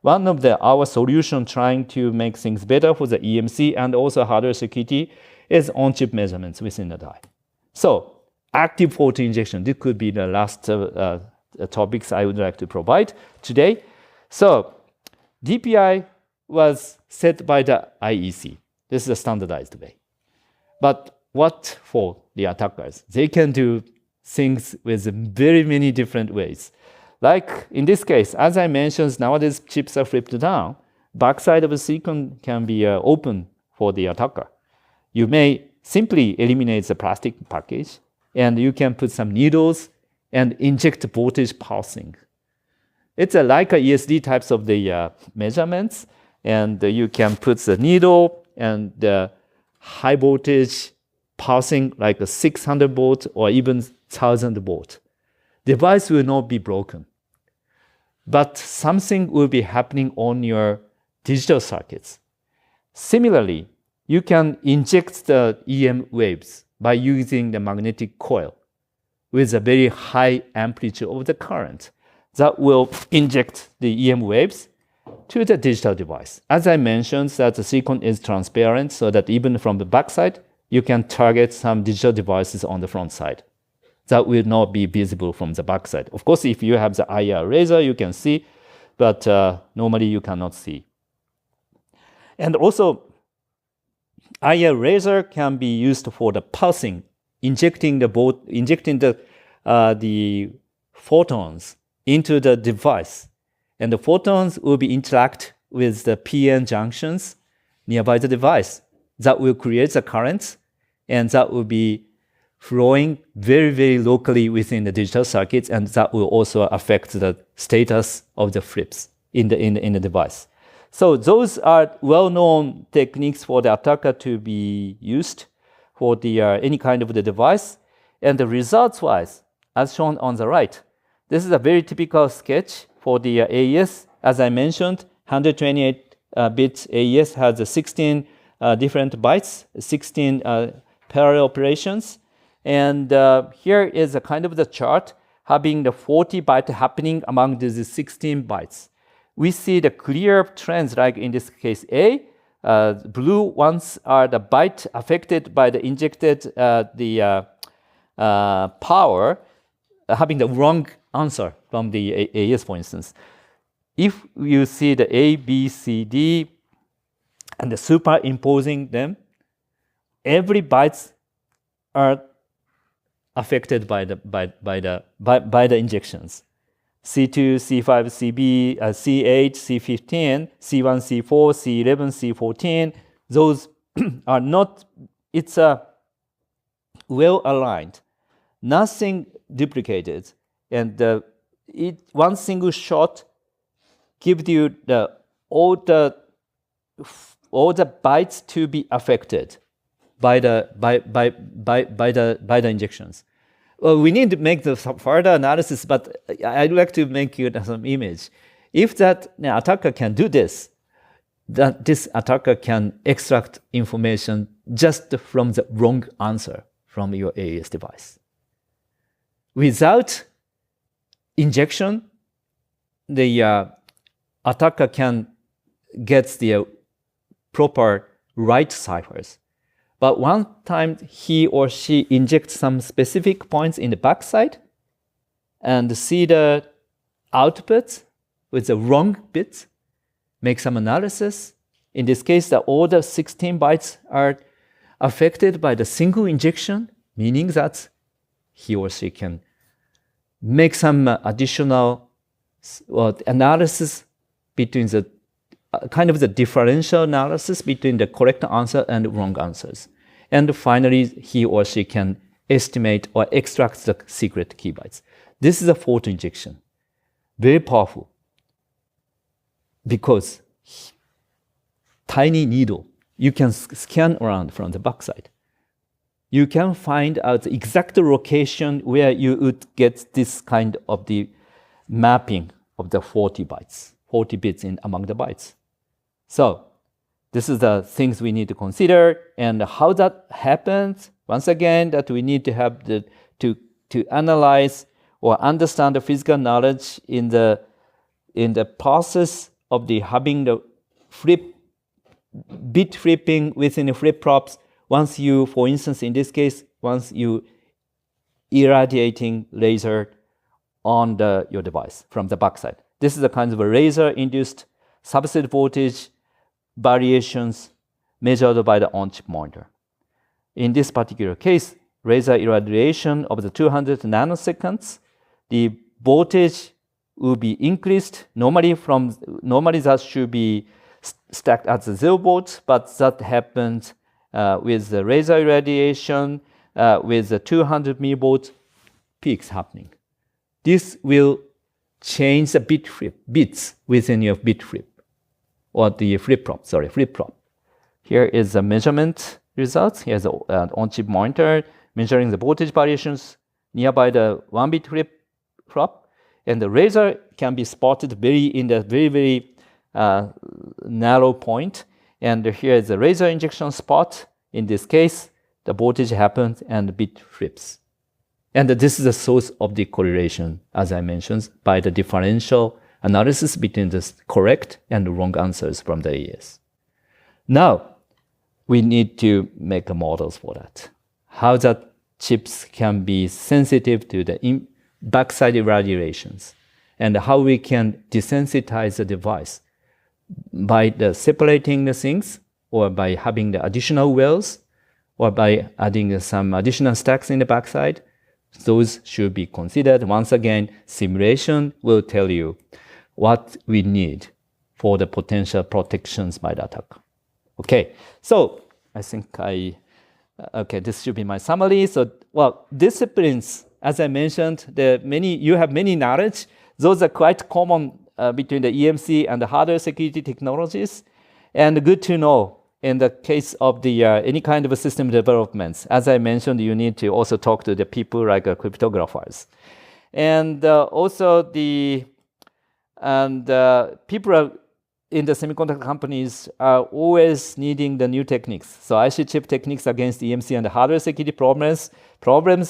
one of our solution trying to make things better for the EMC and also hardware security is on-chip measurements within the die. So active photo injection, this could be the last topics I would like to provide today. So DPI was set by the IEC. This is a standardized way. But what for the attackers? They can do things with very many different ways. Like in this case, as I mentioned, nowadays chips are flipped down. Backside of the silicon can be open for the attacker. You may simply eliminate the plastic package, and you can put some needles and inject voltage pulsing. It's like a ESD types of the measurements, and you can put the needle and the high voltage pulsing like a 600 volt or even 1000 volt. Device will not be broken, but something will be happening on your digital circuits. Similarly, you can inject the EM waves by using the magnetic coil with a very high amplitude of the current that will inject the EM waves to the digital device. As I mentioned, that the silicon is transparent so that even from the backside, you can target some digital devices on the front side that will not be visible from the backside. Of course, if you have the IR laser, you can see, but normally you cannot see. And also, IR laser can be used for the pulsing, injecting the photons into the device, and the photons will be interact with the PN junctions nearby the device. That will create the currents, and that will be flowing very, very locally within the digital circuits, and that will also affect the status of the flips in the device. So those are well-known techniques for the attacker to be used for the any kind of the device. And the results-wise, as shown on the right, this is a very typical sketch for the AES. As I mentioned, 128-bit AES has 16 different bytes, 16 parallel operations. And here is a kind of the chart having the 40 byte happening among these 16 bytes. We see the clear trends, like in this case A. Blue ones are the byte affected by the injected power, having the wrong answer from the AES, for instance. If you see the A, B, C, D, and the superimposing them, every bytes are affected by the injections. C2, C5, CB, C8, C15, C1, C4, C11, C14. Those are not, it's well aligned, nothing duplicated. And one single shot gives you all the bytes to be affected by the injections. Well, we need to make the further analysis, but I'd like to make you some image. If that attacker can do this, that this attacker can extract information just from the wrong answer from your AES device. Without injection, the attacker can get the proper right ciphers. But one time he or she injects some specific points in the backside and see the outputs with the wrong bits, make some analysis. In this case, all the 16 bytes are affected by the single injection, meaning that he or she can make some additional analysis between the kind of the differential analysis between the correct answer and wrong answers. And finally, he or she can estimate or extract the secret key bytes. This is a photo injection. Very powerful. Because tiny needle, you can scan around from the backside. you can find out the exact location where you would get this kind of the mapping of the 40 bits in among the bytes. So this is the things we need to consider, and how that happens. Once again, that we need to have to analyze or understand the physical knowledge in the process of the having the bit flipping within the flip-flops. Once you, for instance, in this case, once you irradiating laser on your device from the backside. This is a kind of a laser-induced substrate voltage variations measured by the on-chip monitor. In this particular case, laser irradiation of the 200 nanoseconds, the voltage will be increased. Normally that should be stacked at the 0 volts, but that happens with the laser irradiation with the 200 millivolt peaks happening. This will change the bits within your bit flip, or the flip-flop. Here is the measurement results. Here's the on-chip monitor measuring the voltage variations nearby the 1-bit flip-flop, and the laser can be spotted in the very narrow point. And here is the laser injection spot. In this case, the voltage happens and the bit flips. And this is the source of the correlation, as I mentioned, by the differential analysis between the correct and wrong answers from the AES. Now, we need to make models for that. How that chips can be sensitive to the backside irradiations, and how we can desensitize the device by separating the things, or by having the additional wells, or by adding some additional stacks in the backside. Those should be considered. Once again, simulation will tell you what we need for the potential protections by the attack. Okay, so I think this should be my summary. So, well, disciplines, as I mentioned, you have many knowledge. Those are quite common between the EMC and the hardware security technologies, and good to know in the case of the any kind of a system developments. As I mentioned, you need to also talk to the people like cryptographers, and also people in the semiconductor companies are always needing the new techniques. So IC chip techniques against EMC and the hardware security problems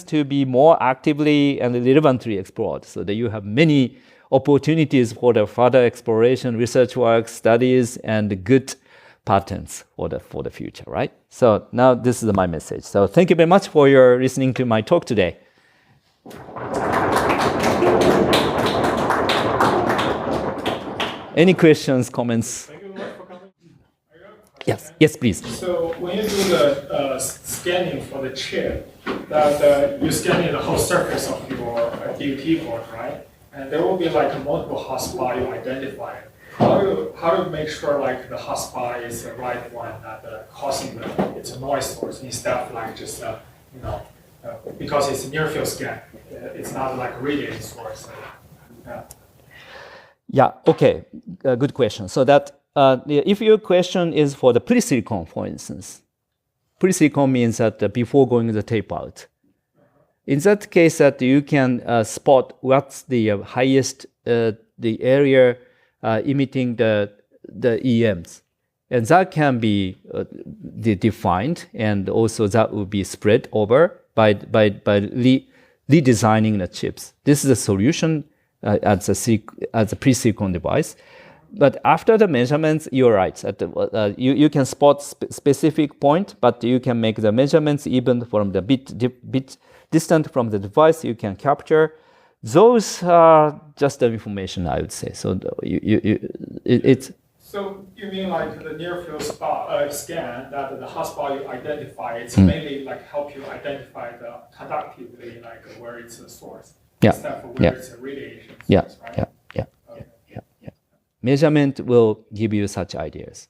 to be more actively and relevantly explored, so that you have many opportunities for the further exploration, research work, studies, and good patents for the future, right? So now this is my message. So thank you very much for your listening to my talk today. Any questions, comments? Thank you very much for coming. Yes, please. So when you do the scanning for the chip, that you're scanning the whole surface of your DUT board, right? And there will be like a multiple hotspot you identify. How do you make sure like the hotspot is the right one, not causing it's a noise source, instead of like just because it's a near field scan, it's not like radiating source. Yeah. Okay. Good question. So that if your question is for the pre-silicon, for instance, pre-silicon means that before going to the tape out. In that case, that you can spot what's the highest the area emitting the EMs, and that can be defined, and also that will be spread over by redesigning the chips. This is a solution as a pre-silicon device. But after the measurements, you're right. You can spot specific point, but you can make the measurements even from the bit distant from the device. You can capture. Those are just the information, I would say. So it's. So you mean like the near field scan that the hotspot you identify, it's mainly like help you identify the conductivity, like where it's the source, instead of where it's a radiation source, right? Yeah. Measurement will give you such ideas.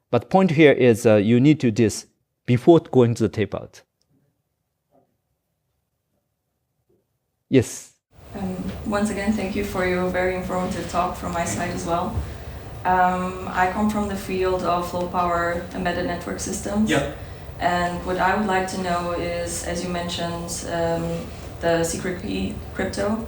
But point here is you need to do this before going to the tape out. Yes. Once again, thank you for your very informative talk from my side as well. I come from the field of low power embedded network systems. Yeah. And what I would like to know is, as you mentioned, the secret key crypto,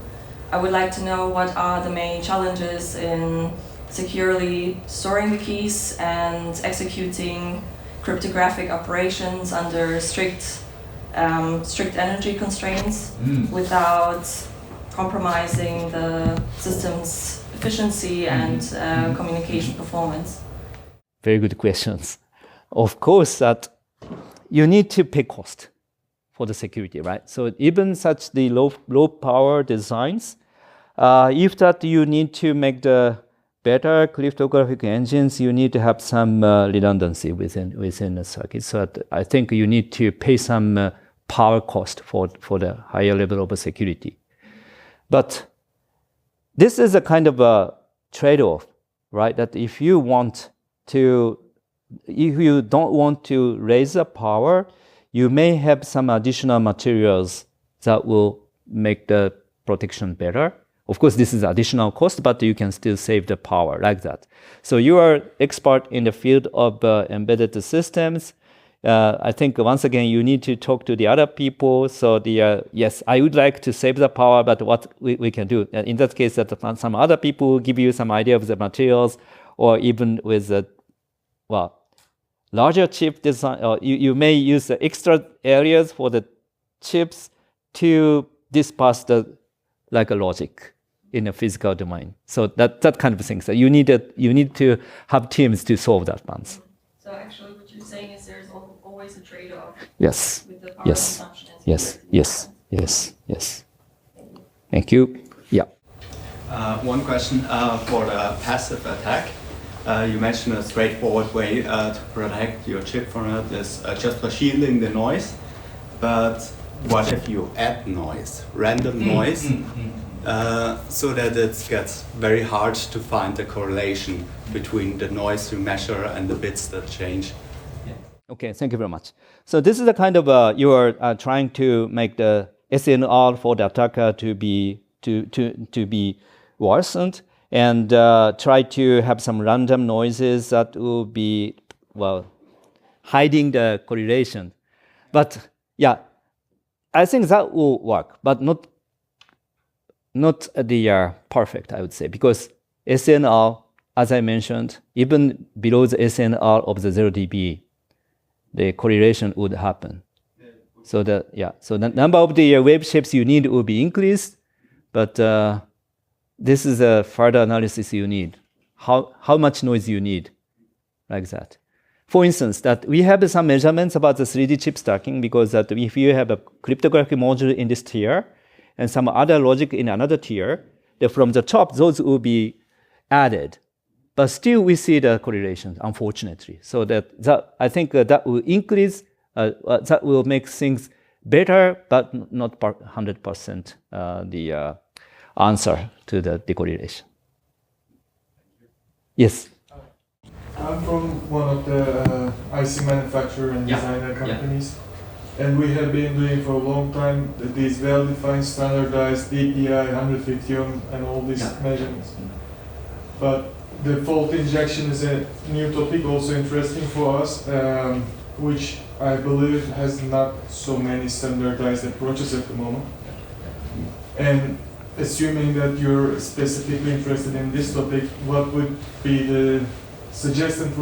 I would like to know what are the main challenges in securely storing the keys and executing cryptographic operations under strict energy constraints without compromising the system's efficiency and communication performance. Very good questions. Of course, that you need to pay cost for the security, right? So even such the low power designs, if that you need to make the better cryptographic engines, you need to have some redundancy within the circuit. So I think you need to pay some power cost for the higher level of security. But this is a kind of a trade-off, right? That if you don't want to raise the power, you may have some additional materials that will make the protection better. Of course, this is additional cost, but you can still save the power like that. So you are expert in the field of embedded systems. I think once again, you need to talk to the other people. So yes, I would like to save the power, but what we can do. In that case, that some other people will give you some idea of the materials, or even with larger chip design, or you may use the extra areas for the chips to disperse the like a logic in a physical domain. So that kind of thing. So you need to have teams to solve that ones. So actually what you're saying is there's always a trade-off. Yes. With the power Yes. consumption and Yes. Yes. Thank you. Yeah. One question for the passive attack. You mentioned a straightforward way to protect your chip from it is just for shielding the noise. But what if you add noise, random noise, so that it gets very hard to find the correlation between the noise you measure and the bits that change? Okay, thank you very much. So this is the kind of you are trying to make the SNR for the attacker to be worsened, and try to have some random noises that will be hiding the correlation. But yeah, I think that will work, but not the perfect, I would say, because SNR, as I mentioned, even below the SNR of the 0 dB, the correlation would happen. So the number of the wave shapes you need will be increased, but this is a further analysis you need. How much noise you need, like that. For instance, that we have some measurements about the 3D chip stacking, because that if you have a cryptographic module in this tier and some other logic in another tier, then from the top, those will be added. But still, we see the correlation, unfortunately. So that I think that will increase, that will make things better, but not 100% the answer to the decorrelation. Yes? I'm from one of the IC manufacturer and designer companies, and we have been doing for a long time these well-defined, standardized DPI, 150 ohm, and all these measurements. But the fault injection is a new topic, also interesting for us, which I believe has not so many standardized approaches at the moment. And assuming that you're specifically interested in this topic, what would be the suggestions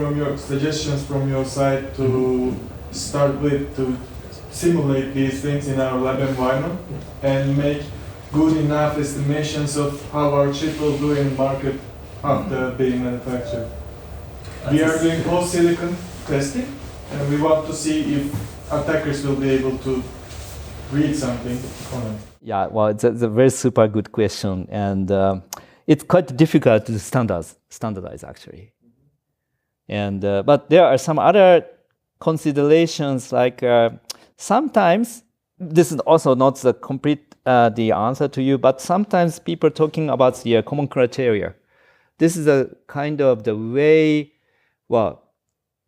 from your side to start with to simulate these things in our lab environment and make good enough estimations of how our chip will do in market after being manufactured? We are doing post-silicon testing, and we want to see if attackers will be able to read something on it. Yeah, well, it's a very super good question, and it's quite difficult to standardize actually. And but there are some other considerations, like sometimes this is also not the complete the answer to you, but sometimes people talking about the common criteria. This is a kind of the way,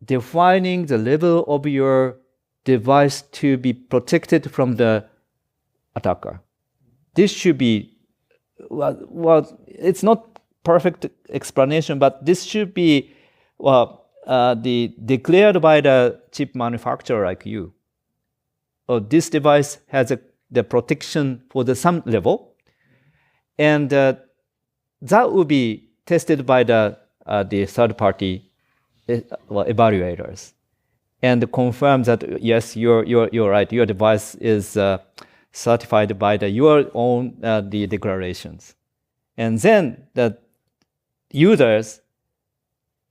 defining the level of your device to be protected from the attacker. This should be, it's not perfect explanation, but this should be, declared by the chip manufacturer like you. This device has the protection for some level, and that will be tested by the third-party evaluators, and confirm that yes, you're right. Your device is certified by your own the declarations, and then the users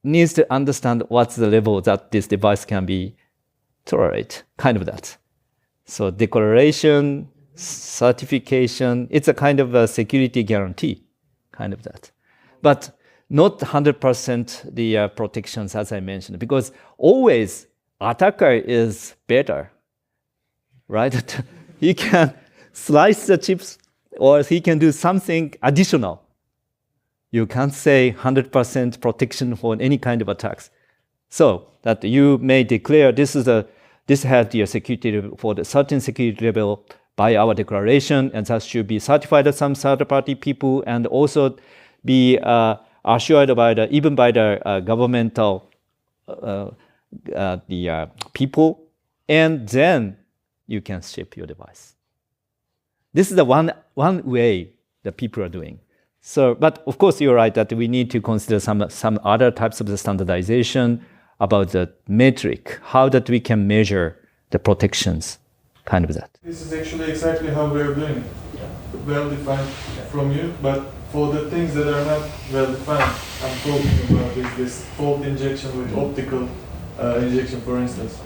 needs to understand what's the level that this device can be tolerate, kind of that. So declaration, certification, it's a kind of a security guarantee, kind of that. But not 100% the protections, as I mentioned, because always attacker is better, right? He can slice the chips or he can do something additional. You can't say 100% protection for any kind of attacks. So that you may declare this has the security level for the certain security level by our declaration, and that should be certified by some third-party people, and also be assured by even by the governmental people, and then you can ship your device. This is the one way that people are doing. So, but of course, you're right that we need to consider some other types of the standardization about the metric, how that we can measure the protections, kind of that. This is actually exactly how we're doing it. Well defined from you, but for the things that are not well defined, I'm talking about this fault injection with optical injection, for instance.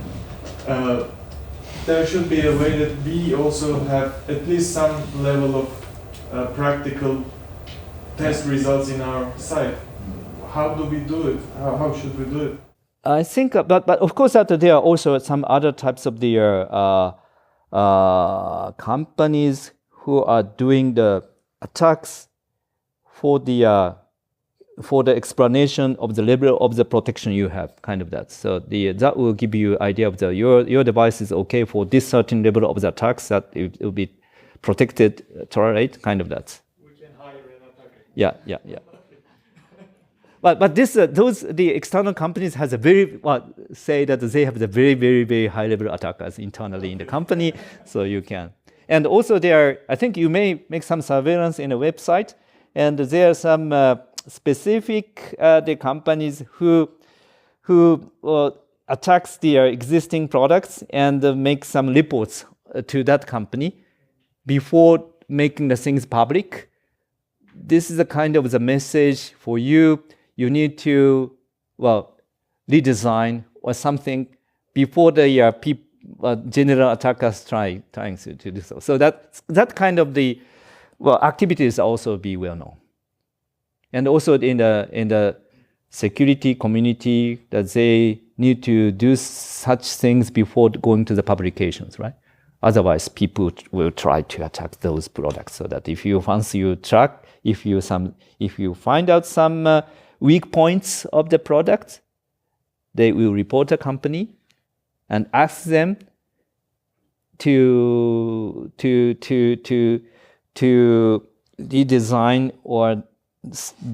There should be a way that we also have at least some level of practical test results in our site. How do we do it? How should we do it? I think, but of course, that there are also some other types of the companies who are doing the attacks for the explanation of the level of the protection you have, kind of that. So that will give you idea of your device is okay for this certain level of the attacks, that it will be protected, tolerate, kind of that. Yeah. But the external companies has a very say that they have the very, very, very high level attackers internally in the company, so you can. And also I think you may make some surveillance in a website, and there are some specific the companies who attacks their existing products and make some reports to that company before making the things public. This is a kind of the message for you. You need to, redesign or something before the general attackers trying to do so. So that kind of the activities also be well known, and also in the security community that they need to do such things before going to the publications, right? Otherwise, people will try to attack those products. So that if you find out some weak points of the product, they will report the company and ask them to redesign or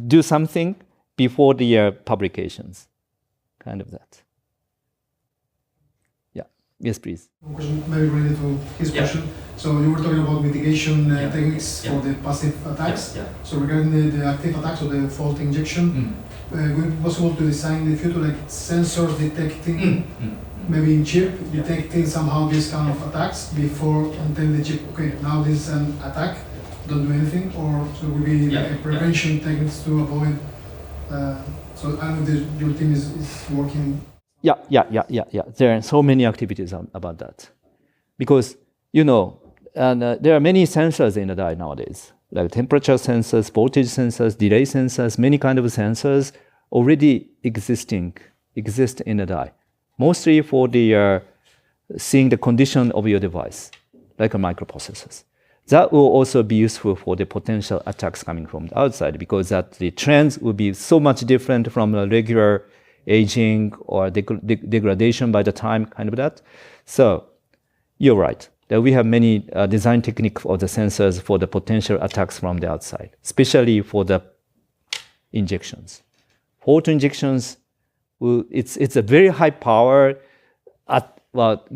do something before the publications, kind of that. Yeah. Yes, please. One question maybe related to his question. So you were talking about mitigation techniques for the passive attacks. So regarding the active attacks or the fault injection, would it be possible to design in the future like sensors detecting, maybe in chip, detecting somehow this kind of attacks before and telling the chip, okay, now this is an attack, don't do anything, or so it would be like a prevention techniques to avoid. So I know that your team is working. Yeah. There are so many activities about that, because there are many sensors in the die nowadays, like temperature sensors, voltage sensors, delay sensors, many kind of sensors already exist in the die, mostly for the seeing the condition of your device, like a microprocessors. That will also be useful for the potential attacks coming from the outside, because that the trends will be so much different from a regular aging or degradation by the time, kind of that. So you're right that we have many design techniques of the sensors for the potential attacks from the outside, especially for the injections. Photo injections it's a very high power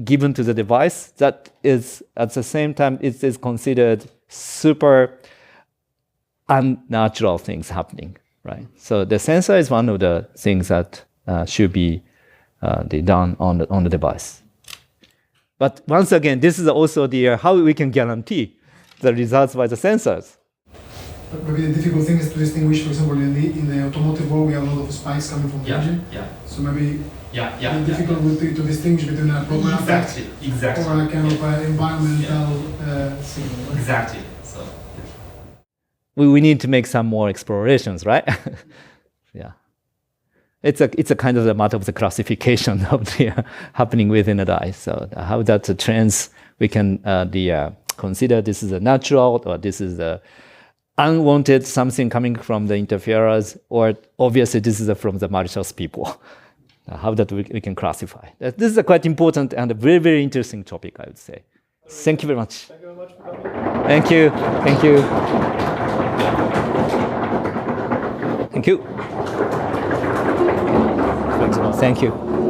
given to the device that is at the same time it is considered super unnatural things happening, right? So the sensor is one of the things that should be done on the device. But once again, this is also the how we can guarantee the results by the sensors. But maybe the difficult thing is to distinguish, for example, in the automotive world, we have a lot of spikes coming from the engine. So maybe it's difficult to distinguish between a proper effect or a kind of environmental signal. Right? Exactly. So we need to make some more explorations, right? Yeah. It's a kind of a matter of the classification of the happening within a die. So how that trends, we can consider this is a natural or this is a unwanted something coming from the interferers, or obviously this is from the malicious people. How that we can classify. This is a quite important and a very, very interesting topic, I would say. Thank you very much. Thank you very much for coming. Thank you. Thank you. Thank you. Thank you.